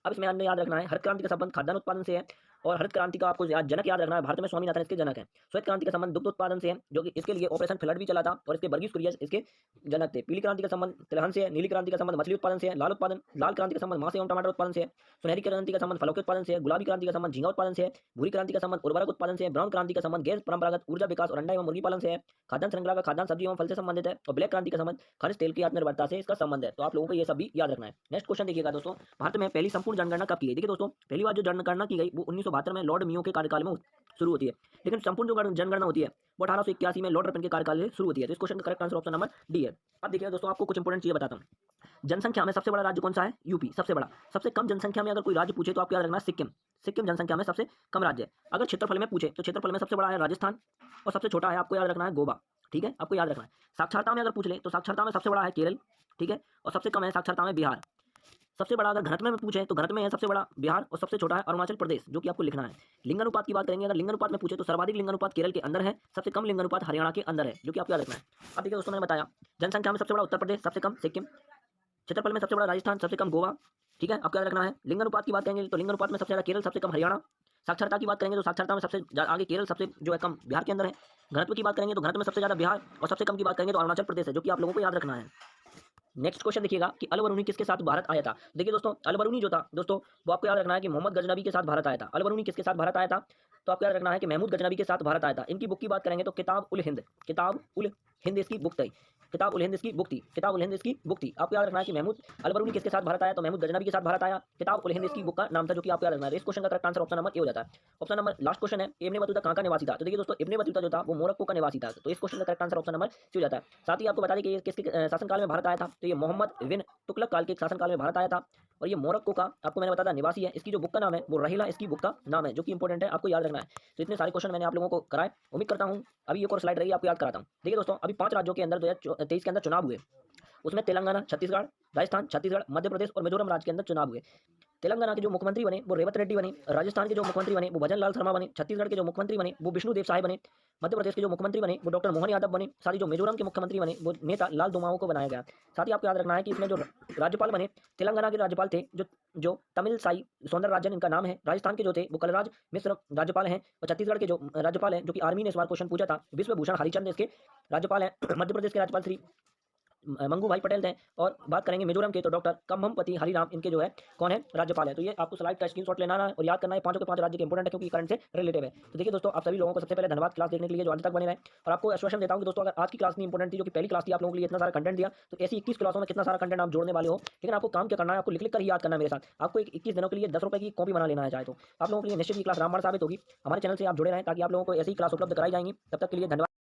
अब इसमें आपने याद रखना है हरित क्रांति का संबंध खाद्यान्न उत्पादन से है और हरित क्रांति का आपको जनक याद रखना है, भारत में स्वामीनाथन इसके जनक हैं। श्वेत क्रांति का संबंध दुग्ध उत्पादन से है, जो कि इसके लिए ऑपरेशन फ्लड भी चला था और इसके वर्गीस कुरियन इसके जनक थे। पीली क्रांति का संबंध तिलहन से है। नीली क्रांति का संबंध मछली उत्पादन से है। लाल क्रांति का संबंध मांस एवं टमाटर उत्पादन से है। सुनहरी क्रांति का संबंध फलों के उत्पादन से है। गुलाबी क्रांति का संबंध झींगा उत्पादन से है। भूरी क्रांति का संबंध उर्वरक उत्पादन से है। ब्राउन क्रांति का संबंध गैर परंपरागत ऊर्जा विकास और अंडा एवं मुर्गी पालन से है। खाद्यान्न श्रृंखला का खाद्यान्न सब्जी एवं फल से संबंधित है और ब्लैक क्रांति का संबंध खनिज तेल की आत्मनिर्भरता से इसका संबंध है। तो आप लोगों को ये सब भी याद रखना है। नेक्स्ट क्वेश्चन देखिएगा दोस्तों, भारत में पहली संपूर्ण जनगणना कब की गई? देखिए दोस्तों, पहली बार जो जनगणना की गई वो 1972 में लॉर्ड मियो के कार्यकाल में शुरू होती है, लेकिन संपूर्ण जो जनगणना होती है वो 1881 में लॉर्ड रिपन के कार्यकाल से शुरू होती है। तो इस क्वेश्चन का correct answer option number D है। अब देखिए दोस्तों, आपको कुछ इंपोर्टेंट चीजें बताता हूँ। जनसंख्या में सबसे बड़ा राज्य कौन सा है? यूपी सबसे बड़ा। सबसे कम जनसंख्या में अगर कोई राज्य पूछे तो आपको याद रखना है सिक्किम। सिक्किम जनसंख्या में सबसे कम राज्य है। अगर क्षेत्रफल में पूछे तो क्षेत्रफल में सबसे बड़ा है राजस्थान और सबसे छोटा है आपको याद रखना है गोवा, ठीक है, आपको याद रखना है। साक्षरता में अगर पूछ ले तो साक्षरता में सबसे बड़ा है केरल, ठीक है, और सबसे कम है साक्षरता में बिहार। सबसे बड़ा अगर घनत्व में पूछे तो घनत्व में है सबसे बड़ा बिहार और सबसे छोटा है अरुणाचल प्रदेश, जो कि आपको लिखना है। लिंगानुपात की बात करेंगे, अगर लिंगानुपात में पूछे तो सर्वाधिक लिंगानुपात केरल के अंदर है, सबसे कम लिंगानुपात हरियाणा के अंदर है, जो कि आपको याद रखना है। अब देखिए दोस्तों, मैंने बताया जनसंख्या में सबसे बड़ा उत्तर प्रदेश, सबसे कम सिक्किम, क्षेत्रफल में सबसे बड़ा राजस्थान, सबसे कम गोवा, ठीक है, आपको याद रखना है। लिंगानुपात की बात करेंगे तो लिंगानुपात में सबसे ज़्यादा केरल, सबसे कम हरियाणा, साक्षरता की बात करेंगे तो साक्षरता में सबसे आगे केरल सबसे जो है कम बिहार के अंदर है। घनत्व की बात करेंगे तो घनत्व में सबसे ज़्यादा बिहार और सबसे कम की बात करेंगे तो अरुणाचल प्रदेश है, जो कि आप लोगों को याद रखना है। नेक्स्ट क्वेश्चन देखिएगा कि अल बरूनी किसके साथ भारत आया था। देखिए दोस्तों, अल बरूनी जो था दोस्तों, वो आपको याद रखना है कि मोहम्मद गजनबी के साथ भारत आया था। अल बरूनी किसके साथ भारत आया था, तो आपको याद रखना है कि महमूद गजनबी के साथ भारत आया था। इनकी बुक की बात करेंगे तो किताब उल हिंद, किताब उल हिंद इसकी बुक थी। किताब उल हिंद इसकी बुक थी, किताब उल हिंद इसकी बुक थी। आपको याद रखना है कि महमूद अल बरूनी किसके साथ भारत आया, तो महमूद गजनबी के साथ भारत आया। किताब उल हिंद इसकी बुक का नाम था, जो कि आपको याद रखना है। इस क्वेश्चन का correct answer option number A हो जाता है। ऑप्शन नंबर लास्ट क्वेश्चन है, इब्ने बतूता कहाँ का निवासी था। तो देखिए दोस्तों, इब्ने बतूता जो था वो मोरक्को का निवासी था। तो इस क्वेश्चन का correct answer option number C हो जाता है। साथ ही आपको बता दें कि ये किसके शासनकाल में भारत आया था, तो ये मोहम्मद बिन तुगलक काल के शासनकाल में भारत आया था। और ये मोरक्को का आपको मैंने बताया निवासी है। इसकी जो बुक का नाम है वो रहीला इसकी बुक का नाम है, जो कि इंपॉर्टेंट है, आपको याद रखना है। तो इतने सारे क्वेश्चन मैंने आप लोगों को कराए, उम्मीद करता हूँ अभी एक और स्लाइड रही आपको याद कराता हूँ। देखिए दोस्तों, अभी 5 राज्यों के अंदर 2023 के अंदर चुनाव हुए। उसमें तेलंगाना, छत्तीसगढ़, राजस्थान, छत्तीसगढ़, मध्य प्रदेश और मिजोरम राज्य के अंदर चुनाव हुए। तेलंगाना के जो मुख्यमंत्री बने वो रेवत रेड्डी बने। राजस्थान के जो मुख्यमंत्री बने वो भजन लाल शर्मा बने। छत्तीसगढ़ के जो मुख्यमंत्री बने वो विष्णु देव साय बने। मध्य प्रदेश के जो मुख्यमंत्री बने वो डॉक्टर मोहन यादव बने। साथ ही जो मिजोरम के मुख्यमंत्री बने वो नेता लाल दुमाओ को बनाया गया। साथ ही आपको याद रखना है कि इसमें जो राज्यपाल बने, तेलंगाना के राज्यपाल थे जो जो तमिल साई सौंदरराजन इनका नाम है। राजस्थान के जो थे वो कलराज मिश्र राज्यपाल हैं। और छत्तीसगढ़ के जो राज्यपाल हैं, जो कि आर्मी ने इस बार क्वेश्चन पूछा था, विश्वभूषण हरिचंद इसके राज्यपाल हैं। मध्य प्रदेश के राज्यपाल श्री मंगू भाई पटेल थे। और बात करेंगे मिजोरम के, तो डॉक्टर कम्भमपति हरिराम इनके जो है कौन है, राज्यपाल है। तो ये आपको स्लाइड का स्क्रीनशॉट लेना है और याद करना है। 5 के 5 राज्य के इंपॉर्टेंट है, क्योंकि करंट से रिलेटिव है। तो देखिए दोस्तों, आप सभी लोगों को सबसे पहले धन्यवाद क्लास देखने के लिए जो आज तक बने रहे। और आपको आश्वासन देता हूं कि दोस्तों, अगर आज की क्लास नहीं इंपॉर्टेंट थी, जो कि पहली क्लास थी, आप लोगों के लिए इतना सारा कंटेंट दिया, तो ऐसी 21 क्लासों में कितना सारा कंटेंट आप जोड़ने वाले हो। लेकिन आपको काम क्या करना है, आपको लिख लिख कर ही याद करना है मेरे साथ। आपको 21 दिनों के लिए 10 रुपये की कॉपी बना लेना है चाहे तो। आप लोगों के लिए निश्चित ही क्लास रामबाण साबित होगी। हमारे चैनल से आप जुड़े रहें ताकि आप लोगों को ऐसी क्लास उपलब्ध कराई जाएंगी। तब तक के लिए धन्यवाद।